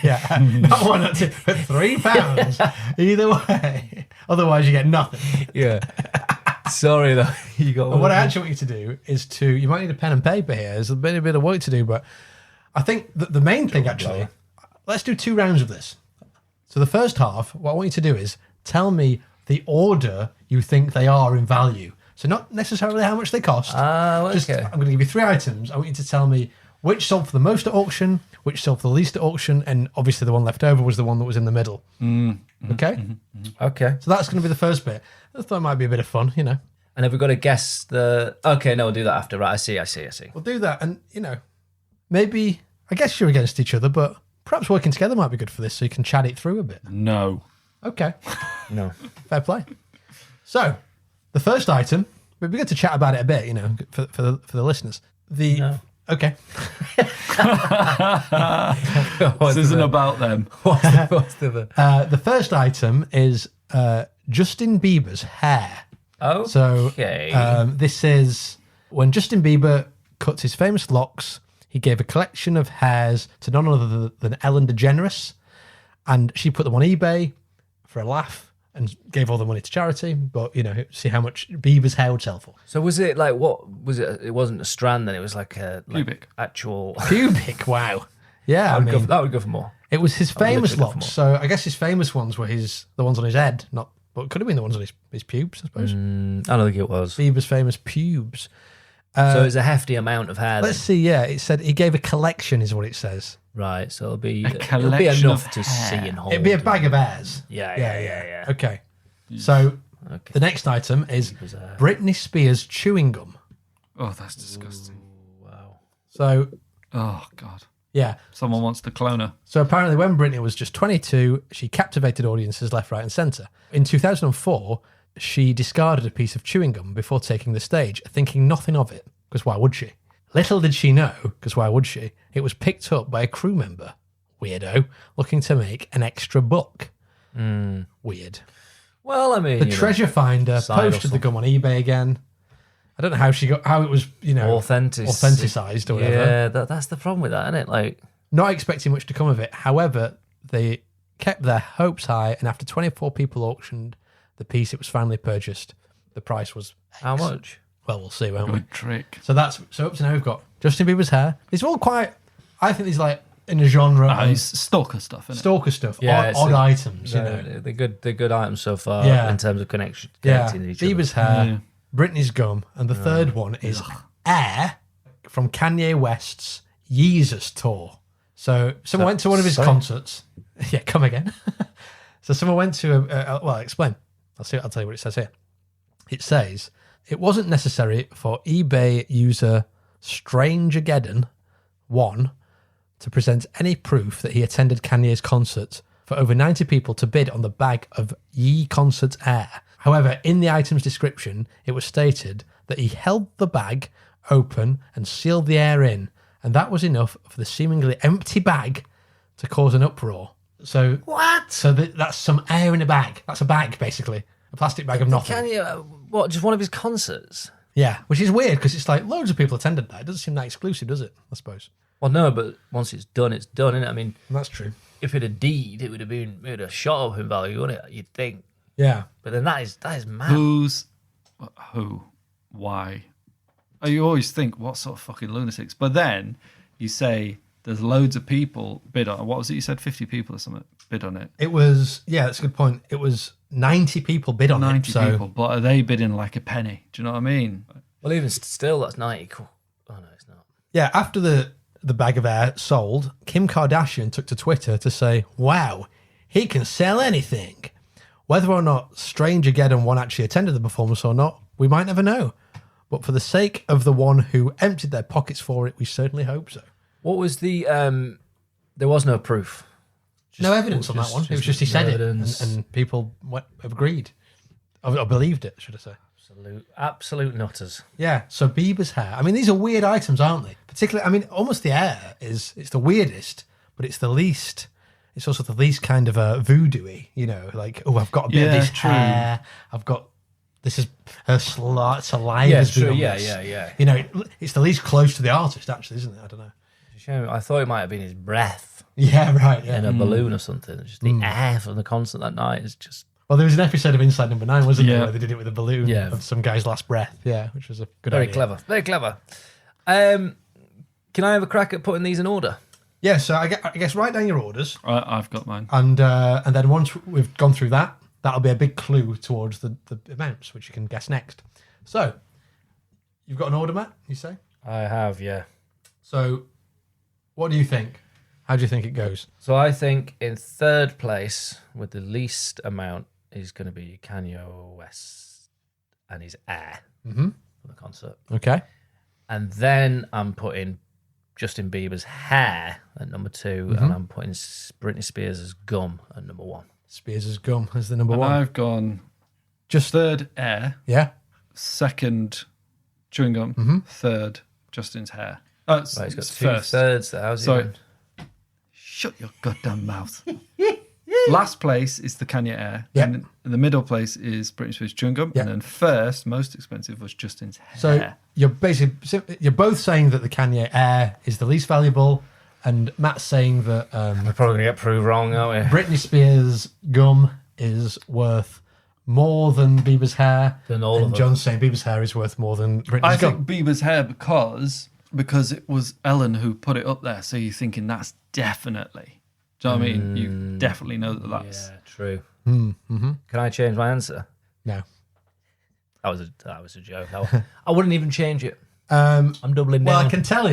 Yeah, not one, not two, but £3 either way. Otherwise, you get nothing. Yeah. Sorry, though. You got. And what I actually want you to do is to... You might need a pen and paper here. There's a bit of work to do, but I think that the main thing, actually... Let's do 2 rounds of this. So the first half, what I want you to do is tell me the order you think they are in value. So not necessarily how much they cost. Oh, okay. Just, I'm going to give you 3 items. I want you to tell me which sold for the most at auction, which sold for the least at auction, and obviously the one left over was the one that was in the middle. Okay? Okay. So that's going to be the first bit. I thought it might be a bit of fun, you know. And have we got to guess the... Okay, no, we'll do that after. Right, I see. We'll do that, and, you know, maybe, I guess you're against each other, but perhaps working together might be good for this so you can chat it through a bit. No. Okay. No. Fair play. So, the first item, it'd be good to chat about it a bit, you know, for the listeners. No. Okay. This isn't about them. The first item is Justin Bieber's hair. Oh, So, okay. this is when Justin Bieber cuts his famous locks, he gave a collection of hairs to none other than Ellen DeGeneres, and she put them on eBay for a laugh and gave all the money to charity. But, you know, see how much Bieber's hair would sell for. So was it like, what was it? It wasn't a strand then, it was like a... Like Pubic. Actual... Pubic, wow. Yeah, that would go for more. it was his famous literally go for locks. So I guess his famous ones were the ones on his head, not, but it could have been the ones on his pubes, I suppose. I don't think it was. Bieber's famous pubes. So it's a hefty amount of hair then. Let's see, yeah, it said he gave a collection, is what it says. Right, so it'll be collection enough of to hair. see and hold. It'd be a bag of hairs. Yeah. Okay. So Okay. the next item is Britney Spears chewing gum. Oh, that's disgusting. Wow. So, Oh, God. yeah. Someone wants to clone her. So apparently when Britney was just 22, she captivated audiences left, right and centre. In 2004, she discarded a piece of chewing gum before taking the stage, thinking nothing of it, because why would she? Little did she know, because why would she? It was picked up by a crew member, weirdo, looking to make an extra buck. Weird. Well, I mean... The treasure finder side posted hustle. the gum on eBay again. I don't know how it was, you know, authenticized or whatever. Yeah, that's the problem with that, isn't it? Like... Not expecting much to come of it. However, they kept their hopes high, and after 24 people auctioned the piece, it was finally purchased. The price was X. How much? Well, we'll see, won't we? Good trick. So up to now we've got Justin Bieber's hair. These are all quite. I think these are like in a genre of It's stalker stuff, isn't it? stalker stuff, Yeah, odd items. You know, They're good items so far Yeah. in terms of connecting yeah. to each Bieber's other. hair, Britney's gum, and the third one is Air from Kanye West's Yeezus tour. So someone went to one of his concerts. Yeah, come again. So someone went to well, explain. I'll tell you what it says here. It says, it wasn't necessary for eBay user Strangeageddon 1 to present any proof that he attended Kanye's concert for over 90 people to bid on the bag of Yee Concerts Air. However, in the item's description, it was stated that he held the bag open and sealed the air in, and that was enough for the seemingly empty bag to cause an uproar. So What? So that's some air in a bag. That's a bag, basically. A plastic bag of nothing. Kanye, what, just one of his concerts? Yeah, which is weird because it's like loads of people attended that. It doesn't seem that exclusive, does it? I suppose. Well, no, but once it's done, isn't it? I mean, That's true. if it had deed, it would have shot up in value, wouldn't it? You'd think. Yeah. But then that is mad. Who? Why? You always think, what sort of fucking lunatics? But then you say there's loads of people bid on. What was it? You said 50 people or something bid on it. It was, yeah, that's a good point. It was 90 people bid on 90 it. So people, but are they bidding like a penny? Do you know what I mean? Well, even still, that's 90. Cool. Oh, no, it's not. yeah, after the bag of air sold, Kim Kardashian took to Twitter to say, wow, he can sell anything. Whether or not Strangegeddon 1 actually attended the performance or not, we might never know. But for the sake of the one who emptied their pockets for it, we certainly hope so. What was the? There was no proof. No evidence on that one. It was just he said it, and people agreed. Or believed it, should I say. Absolute nutters. Yeah, so Bieber's hair. I mean, these are weird items, aren't they? Particularly, I mean, almost the hair it's the weirdest, but it's the least... It's also the least kind of voodoo-y, you know, like, oh, I've got a bit of this hair. I've got... This is her saliva. Yeah, true. Yeah. You know, it's the least close to the artist, actually, isn't it? I don't know. I thought it might have been his breath Yeah, right, yeah. in a balloon or something. Just the air from the concert that night is just... Well, there was an episode of Inside Number 9, wasn't there, where they did it with a balloon Yeah. of some guy's last breath. Yeah, which was a good Very idea. clever. Very clever. Can I have a crack at putting these in order? Yeah, so I guess write down your orders. I've got mine. And then once we've gone through that, that'll be a big clue towards the amounts, which you can guess next. So, you've got an order, Matt, you say? I have, yeah. So, what do you think? How do you think it goes? So I think in third place, with the least amount, is going to be Kanye West and his Air for the concert. Okay. And then I'm putting Justin Bieber's Hair at number 2, and I'm putting Britney Spears' Gum at number 1. Spears' Gum as the number And one. I've gone Just third Air, Yeah. second chewing gum, third Justin's hair. Right, he's got It's two first. thirds there. How's he Sorry. doing? Shut your goddamn mouth. Last place is the Kanye Air. Yeah. And the middle place is Britney Spears chewing gum. Yeah. And then first, most expensive, was Justin's hair. So you're both saying that the Kanye Air is the least valuable, and Matt's saying that We're probably going to get proved wrong, aren't we? Britney Spears' Gum is worth more than Bieber's hair. Than all and of them. John's saying Bieber's hair is worth more than Britney's I Gum. think Bieber's hair because it was Ellen who put it up there. So you're thinking that's definitely. Do you know what I mean? You definitely know that that's. Yeah, true. Can I change my answer? No. That was a joke. I wouldn't even change it. I'm doubling Well, down. I can tell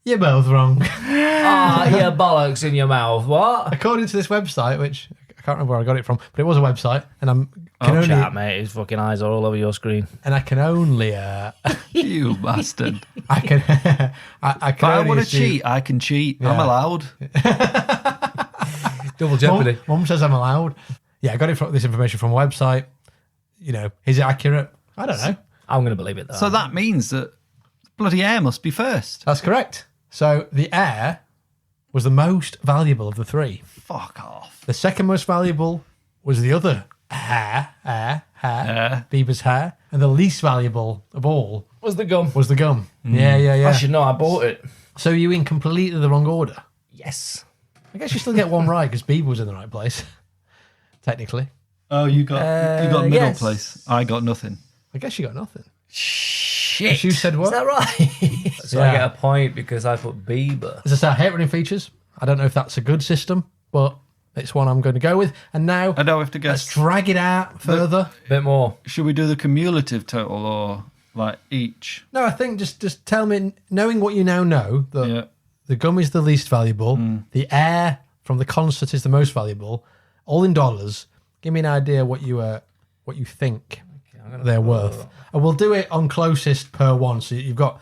you're both wrong. Yeah, bollocks in your mouth. What? According to this website, which I can't remember where I got it from, but it was a website, and Chat, mate. His fucking eyes are all over your screen. and I can only You bastard. I can I If can I only want to assume- cheat, I can cheat. I'm Yeah. allowed. Double jeopardy. Mum says I'm allowed. Yeah, I got this information from a website. You know, is it accurate? I don't know. I'm going to believe it, though. So that means that bloody air must be first. That's correct. So the Air was the most valuable of the three. Fuck off. The second most valuable was the other hair, Bieber's hair, and the least valuable of all was the gum. was the gum. Yeah. I should know. I bought it. So you in completely the wrong order. Yes. I guess you still get one right because Bieber was in the right place, technically. Oh, you got middle yes. place. I got nothing. I guess you got nothing. Shit. You said what? Is that right? So Yeah. I get a point because I put Bieber. As I say, I hate running features. I don't know if that's a good system, but it's one I'm going to go with. And now I know we have to let's guess. drag it out further. Bit more. Should we do the cumulative total or like each? No, I think just tell me, knowing what you now know, that Yeah. the gum is the least valuable, the Air from the concert is the most valuable, all in dollars. Give me an idea what you think they're worth. And we'll do it on closest per one. So you've got,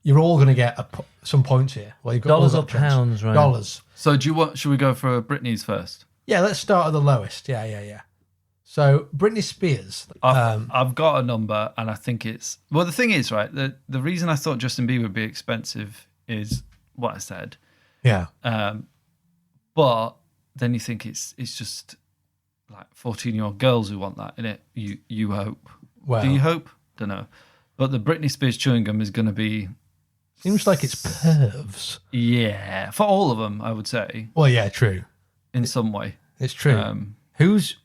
you're all going to get some points here. Well, you've got Dollars all or got chance. pounds, right? Dollars. So should we go for Britney's first? Yeah, let's start at the lowest. Yeah. So Britney Spears. I've got a number, and I think it's the thing is, right, the reason I thought Justin Bieber would be expensive is what I said, Yeah. but then you think it's just like 14-year-old girls who want that, innit? You hope. Well, Do you hope? Don't know. But the Britney Spears chewing gum is going to be, seems like it's pervs. yeah, for all of them, I would say, Well, yeah, true. in some way. It's true. Who's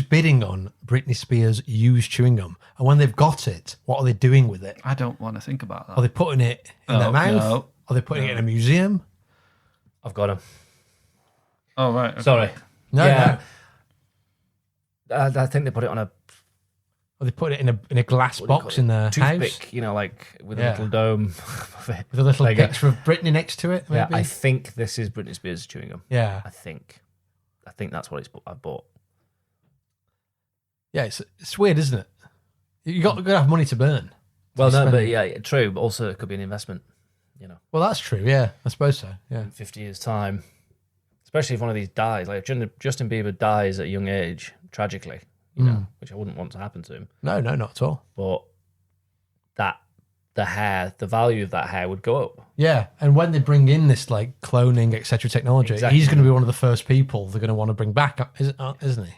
bidding on Britney Spears used chewing gum? And when they've got it, what are they doing with it? I don't want to think about that. Are they putting it in their mouth? No. Are they putting it in a museum? I've got him. Oh, right. Okay. Sorry. No, Yeah. I think they put it on a Are they putting it in a glass what do you box call in their toothpick, house like with Yeah. a little dome. with a little There you go. picture of Britney next to it? Yeah, Maybe? I think this is Britney Spears chewing gum. yeah. I think that's what I bought. Yeah, it's weird, isn't it? You got to have money to burn. Well, no, spend but it. yeah, true. But also, it could be an investment. Well, that's true. Yeah, I suppose so. Yeah. In 50 years' time, especially if one of these dies, like if Justin Bieber dies at a young age, tragically, which I wouldn't want to happen to him. No, not at all. But the value of that hair would go up. Yeah, and when they bring in this like cloning, etc. technology, Exactly. he's going to be one of the first people they're going to want to bring back, isn't he?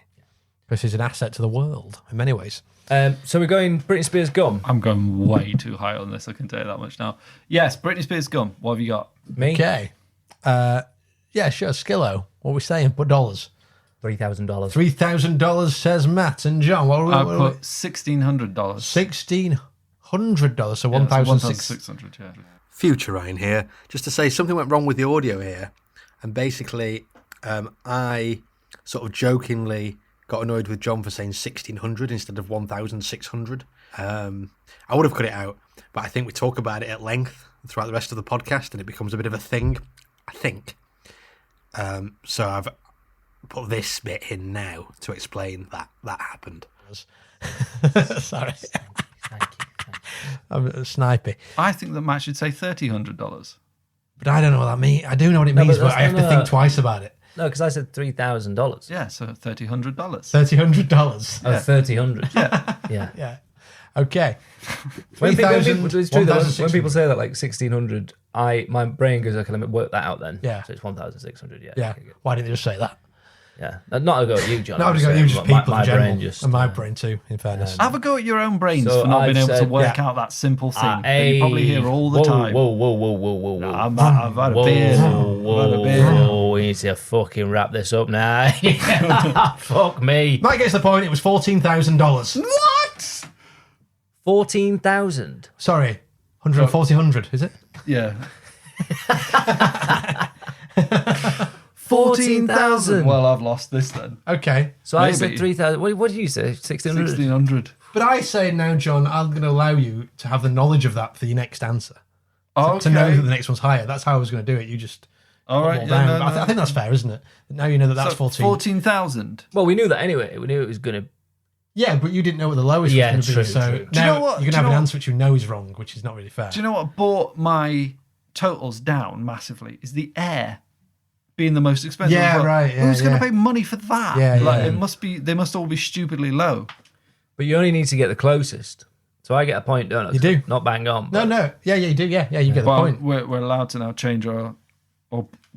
Because he's an asset to the world in many ways. So we're going Britney Spears gum. I'm going way too high on this. I can tell you that much now. Yes, Britney Spears gum. What have you got? Me, Okay. Yeah, sure. Skillo. What are we saying? Put dollars. $3,000. $3,000 says Matt and John. What I are we? put $1,600. $1,600. So 1,600. 1,600. Yeah. Future Ryan here, just to say something went wrong with the audio here, and basically I sort of jokingly got annoyed with John for saying 1,600 instead of 1,600. I would have cut it out, but I think we talk about it at length throughout the rest of the podcast and it becomes a bit of a thing, I think. So I've put this bit in now to explain that happened. Sorry. I'm snipey. I think that Matt should say $1,300. But I don't know what that means. I do know what it means, but but that's I have to not think a- twice about it. No, because I said $3,000. Yeah, so $1,300. $1,300. Oh, 3,000. Yeah. Yeah. Okay. When people, 3,000, it's true that when 1,600. people say that like 1,600, my brain goes, okay, let me work that out then. Yeah. So it's 1,600. Yeah. Yeah. Okay, good. Why didn't you just say that? Yeah. Not a go at you, John. No, I I'm would go. saying, You just but people my in general, brain just and my brain too. In fairness, Have a go at your own brains So for not being I've able to said- work Yeah. out that simple thing that you probably hear all the whoa, time. Whoa. I've had a beer. I've had a beer. Whoa, we need to fucking wrap this up now. Fuck me. Mike gets the point. It was $14,000. What? 14,000. Sorry, 100, is it? Yeah. 14,000. Well, I've lost this then. Okay, So I maybe. said 3,000. What did you say? 1,600? 1,600. but I say now, John, I'm going to allow you to have the knowledge of that for your next answer. Okay. To know that the next one's higher. That's how I was going to do it. You just All put right. them Yeah, all down. no, But no. I think that's fair, isn't it? Now you know that that's So 14. 14,000. Well, we knew that anyway. We knew it was going to. Yeah, but you didn't know what the lowest Yeah, was going to be. true, So true. Do you now know what- you're going do to you have an know answer which you know is wrong, which is not really fair. Do you know what brought my totals down massively? Is the air being the most expensive. Yeah, Well, right, yeah, who's going yeah. to pay money for that? Yeah, like, yeah. It must be. They must all be stupidly low. But you only need to get the closest. So I get a point, don't I? You do. Not bang on. No, but- no. Yeah, you do. Yeah, you get the Well, point. we're allowed to now change or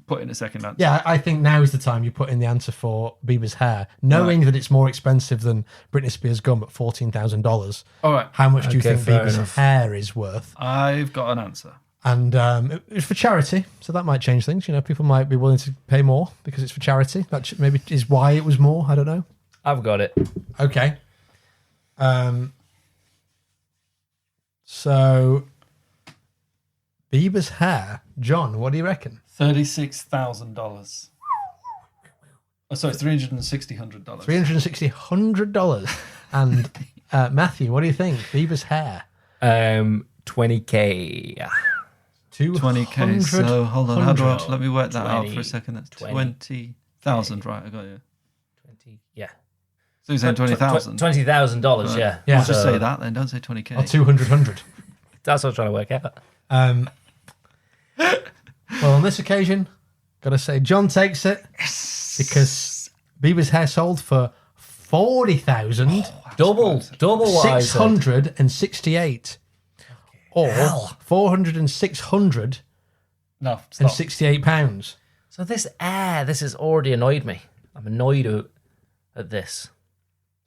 put in a second answer. Yeah, I think now is the time you put in the answer for Bieber's hair, knowing that it's more expensive than Britney Spears' gum at $14,000. All right. How much do you Okay, think fair Bieber's enough. hair is worth? I've got an answer. And it's for charity, so that might change things. You know, people might be willing to pay more because it's for charity. That maybe is why it was more. I don't know. I've got it. Okay. So Bieber's hair, John. What do you reckon? $36,000. Oh, sorry, $360. $360 and Matthew, what do you think? Bieber's hair. 20K. 20K. So hold on, how do I, 100. let me work that out 20, for a second. That's 20. 20,000, right? I got you. 20. Yeah. So you're saying 20,000? $20,000. Yeah. Yeah. Just So say that then. Don't say 20K. Or 200. That's what I'm trying to work out. Well, on this occasion, gotta say John takes it because Bieber's hair sold for Double what I said. $40,668 or £406 No, and stop. £68. So this has already annoyed me. I'm annoyed at this.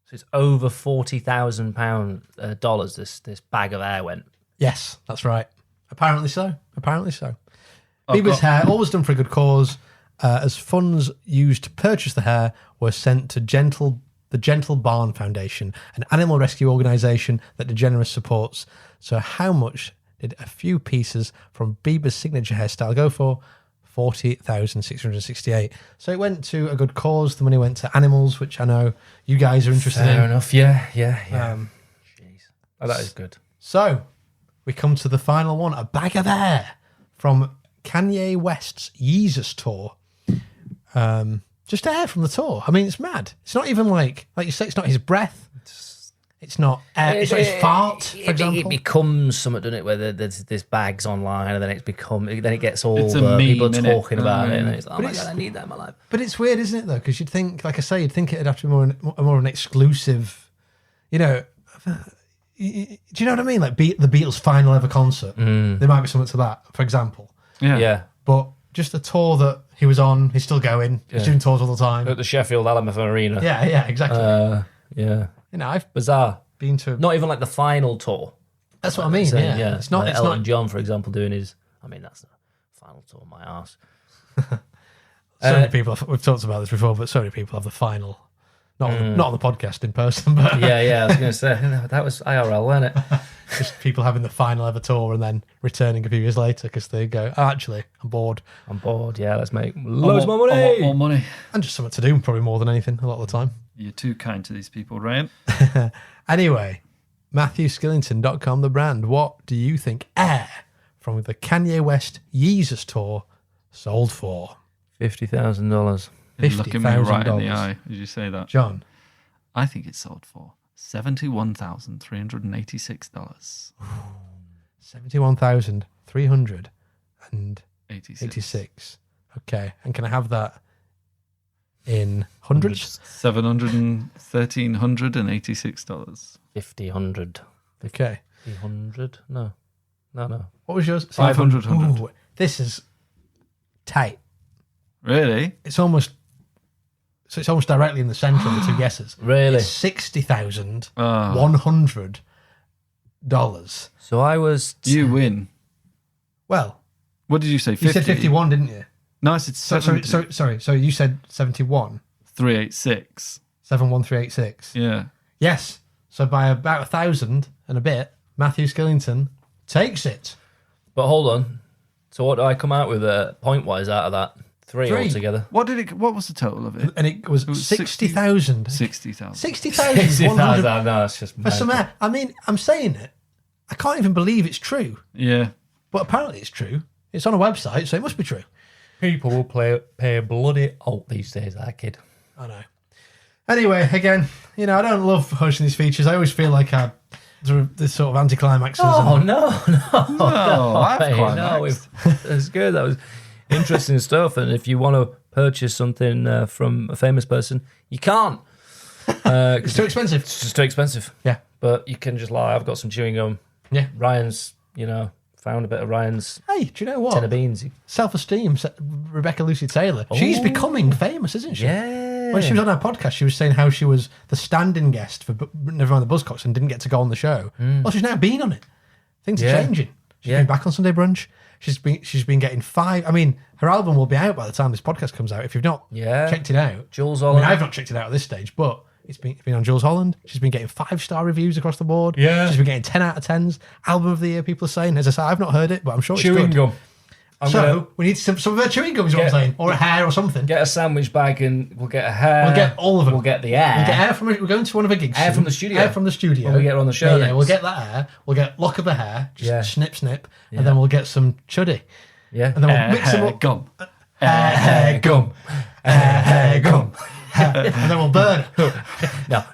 So it's over $40,000 dollars. This bag of air went. Yes, that's right. Apparently so. Bieber's hair, always done for a good cause, as funds used to purchase the hair were sent to the Gentle Barn Foundation, an animal rescue organisation that DeGeneres supports. So how much did a few pieces from Bieber's signature hairstyle go for? $40,668. So it went to a good cause. The money went to animals, which I know you guys are interested in. enough. Yeah. Jeez. Oh, that is good. So we come to the final one, a bag of air from Kanye West's Yeezus tour. Just air from the tour. I mean, it's mad. It's not even like you say, it's not his breath. It's not air. It's not his fart, for example. It becomes something, doesn't it? Where there's bags online, and then it gets all It's a meme, people innit? talking about it, and it's like, oh But my it's- god, I need that in my life. But it's weird, isn't it, though? Because you'd think, like I say, it'd have to be more of an exclusive, you know. Do you know what I mean? Like the Beatles' final ever concert. There might be something to that, for example. Yeah. But just the tour that he was on, he's still going. He's doing tours all the time. At the Sheffield Alameth Arena. Yeah, exactly. Yeah. You know, I've Bizarre. been to. Not even like the final tour. That's what I mean. So, Yeah, it's not. Like It's Elton not. John, for example, doing his. I mean, that's the final tour of my arse. So many people. We've talked about this before, but so many people have the final. Not on the podcast in person, but Yeah. I was going to say that was IRL, wasn't it? just people having the final ever tour and then returning a few years later because they go, oh, actually, I'm bored. I'm bored. Yeah, let's make loads more I want money. more money. And just something to do, probably more than anything, a lot of the time. You're too kind to these people, Ryan. Anyway, MatthewSkillington.com, the brand. What do you think Air from the Kanye West Yeezus tour sold for? $50,000. You're looking me right in the $50,000. eye as you say that. John, I think it sold for $71,386. 71,386. Okay, and can I have that in hundreds? $713,186. 100. Okay. 100? No. What was yours? 500. Ooh, this is tight. Really? It's almost directly in the centre of the two guesses. Really? It's $60,100. So I was. You win. Well, What did you say? 50? you said 51, didn't you? No, I said Sorry. So you said 71, 386. 71386. Yeah. Yes. So by about 1,000 and a bit, Matthew Skillington takes it. But hold on. So what do I come out with point wise out of that? Three Three. altogether. What was the total of it? And it was 60,000. 60,000. 60,100 No, it's just. for some air. I mean, I'm saying it. I can't even believe it's true. Yeah. But apparently it's true. It's on a website, so it must be true. People will pay a bloody alt these days, that kid. I know. Anyway, again, I don't love hosting these features. I always feel like this sort of anticlimaxes. Oh, and- no. I've Hey, climaxed. That's good. That was interesting stuff. And if you want to purchase something from a famous person, you can't. It's too expensive. It's just too expensive. Yeah. But you can just lie, I've got some chewing gum. Yeah. Ryan's, found a bit of Ryan's Hey, do you know tin of what? beans. Self-esteem, Rebecca Lucy Taylor. She's Oh. becoming famous, isn't she? Yeah. When she was on our podcast, she was saying how she was the stand-in guest for Nevermind the Buzzcocks and didn't get to go on the show. Well, she's now been on it. Things are Yeah. changing. She's Yeah. been back on Sunday Brunch. She's been getting 5. I mean, her album will be out by the time this podcast comes out. If you've not checked it out, Jules I mean, Holland. I've not checked it out at this stage, but it's been on Jules Holland. She's been getting 5-star reviews across the board. Yeah. She's been getting 10 out of 10s. Album of the year, people are saying. As I say, I've not heard it, but I'm sure it's Chewing good. gum. So we need some of her chewing gum, is what I'm Get- saying, or a hair or something. Get a sandwich bag and we'll get a hair. We'll get all of them. We'll get the air. We'll get hair from. We're going to one of her gigs. Hair soon. from the studio. Hair from the studio. When we get her on the show Yeah, next. we'll get that hair. We'll get lock of the hair. Just Yeah. snip, and then we'll get some chuddy. Yeah. And then we'll mix them up. Gum. Hair gum. Hair gum. And then we'll burn.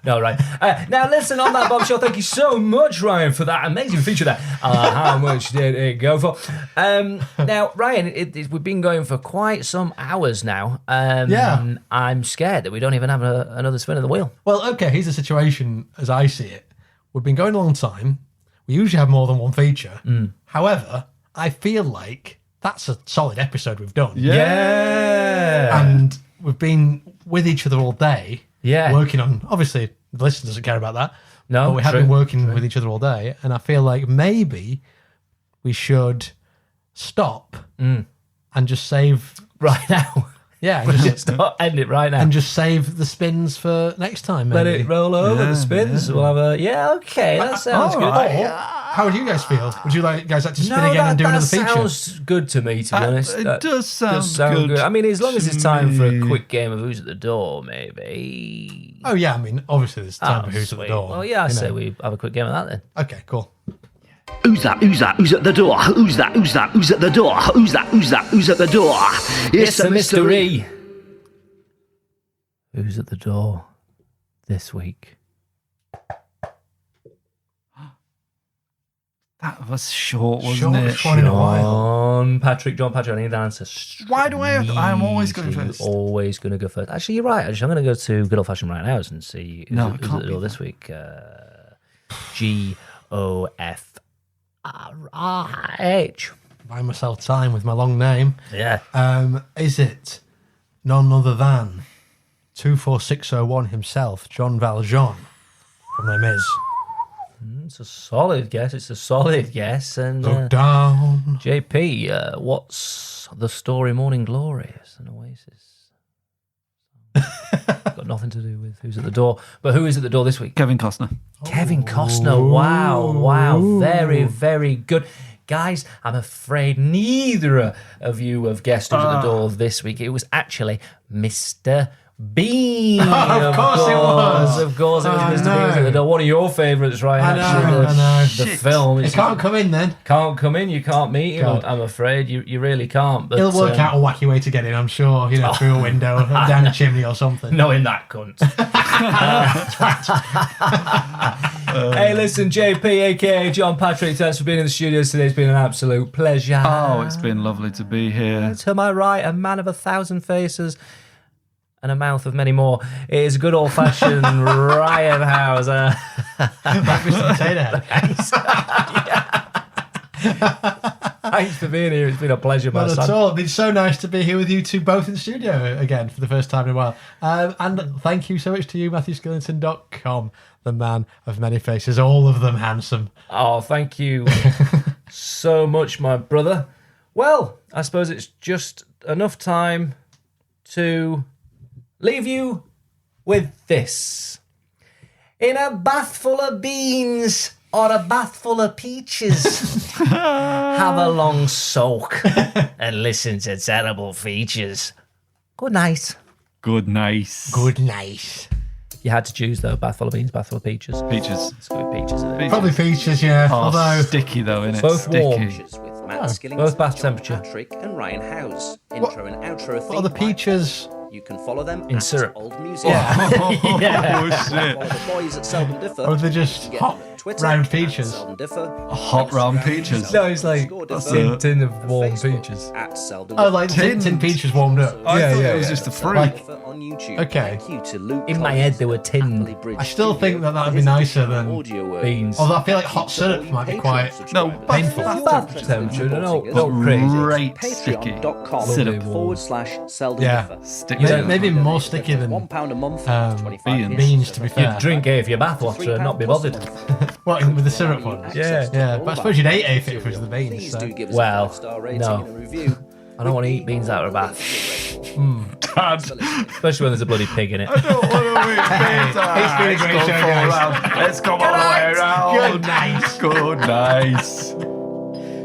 No, right. Now, listen, on that bombshell, thank you so much, Ryan, for that amazing feature there. How much did it go for? Now, Ryan, we've been going for quite some hours now. Yeah. I'm scared that we don't even have another spin of the wheel. Well, okay, here's the situation as I see it. We've been going a long time. We usually have more than one feature. However, I feel like that's a solid episode we've done. Yeah. And we've been with each other all day. Yeah. Working on, obviously, the listener doesn't care about that. No, But we have true, been working with each other all day. And I feel like maybe we should stop and just save. Right now. Yeah. And just, End it right now. and just save the spins for next time. Let Maybe. it roll over the spins. We'll have okay, that sounds good. Or, how would you guys feel? Would you guys like to spin again and do another feature? sounds good to me, to be honest. It That does sound good. I mean, as long as it's to time for a me. quick game of Who's at the Door, maybe. Oh, yeah. I mean, obviously, there's time Oh, for Who's at the sweet. Door. Well, yeah, I you say know. we have a quick game of that then. Okay, cool. Who's that? Who's that? Who's at the door? Who's that? Who's that? Who's at the door? Who's that? Who's that? Who's at the door? It's a mystery. Who's at the door this week? That was short, wasn't Shortest it? one in a while. John Patrick, I need an answer. Why do I have to? I'm always going You're first. Always going to go first. Actually, you're right. Actually, I'm going to go to good old fashioned Ryan House and see No, who's it at can't the be door this week. GOFRIH. Buy myself time with my long name. Yeah. Is it none other than 24601 himself, John Valjean from Les Mis? It's a solid guess. And Look down. JP, what's the story Morning Glory? It's an Oasis. Got nothing to do with who's at the door. But who is at the door this week? Kevin Costner. Kevin Costner. Wow. Very, very good. Guys, I'm afraid neither of you have guessed who's at the door this week. It was actually Mr. Bean. Of course it was. Of course it was I Mr. know. Bean was at the door. One of your favourites, right? I know, Actually, I know. the film. It It's- can't come in then. Can't come in, you can't meet him, God. I'm afraid. You really can't. But He'll work out a wacky way to get in, I'm sure. Through a window, down a chimney or something. knowing that cunt. Hey, listen, JP, aka John Patrick, thanks for being in the studios today. It's been an absolute pleasure. Oh, it's been lovely to be here. To my right, a man of 1,000 faces and a mouth of many more. It is good old-fashioned Ryan House. Like Mr. Potato Head. Thanks for being here. It's been a pleasure, my Not son. at all. It's been so nice to be here with you two both in the studio again for the first time in a while. And thank you so much to you, MatthewSkillington.com, the man of many faces, all of them handsome. Oh, thank you so much, my brother. Well, I suppose it's just enough time to leave you with this. In a bath full of beans or a bath full of peaches, have a long soak and listen to terrible features. Good night. Good, nice. Good night. You had to choose, though, bath full of beans, bath full of peaches. Peaches. Let's go with peaches, isn't it? Probably features, yeah. Oh, Although, sticky though, innit? Both Sticky. warm. With Matt Skillington, both bath John temperature. Patrick and Ryan Howes. Intro and outro what are the theme by- peaches? You can follow them In at syrup. Old Music. Oh, Yeah. shit. Follow the boys at Seldom Differ. Or are they just You can get hot, them at Twitter round at peaches? Seldom Differ. Hot round peaches. No, it's like That's a tin of warm Facebook peaches. At Seldom Oh, Differ. like tin peaches warmed up. I Yeah, thought yeah, it was yeah. just a fruit. Like, Differ on YouTube. Okay. Thank you to Luke In my head, they were tinned I still think that would be nicer than beans. Although I feel like hot syrup might be quite No, painful. Bath temperature, no, not crazy. great sticky. Syrup. patreon.com/Seldom Yeah. Differ. Sticky. Yeah, Maybe more sticky than £1 a month, um, 25 beans, to be fair. You'd drink it if you're bathwater and not be bothered. What, with the syrup ones? Yeah. Yeah, but I suppose you'd hate it if it was the beans. Please So. do give us Well, a 5-star rating no. and a review. I don't want to eat beans out of a bath, Dad. especially when there's a bloody pig in it. I don't want to eat pizza. It's been a great show, guys. Let's go all the way around. Good night. Good nice.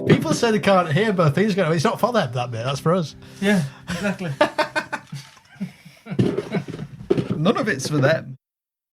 People say they can't hear both things. It's not for them, that bit. That's for us. Yeah, exactly. None of it's for them.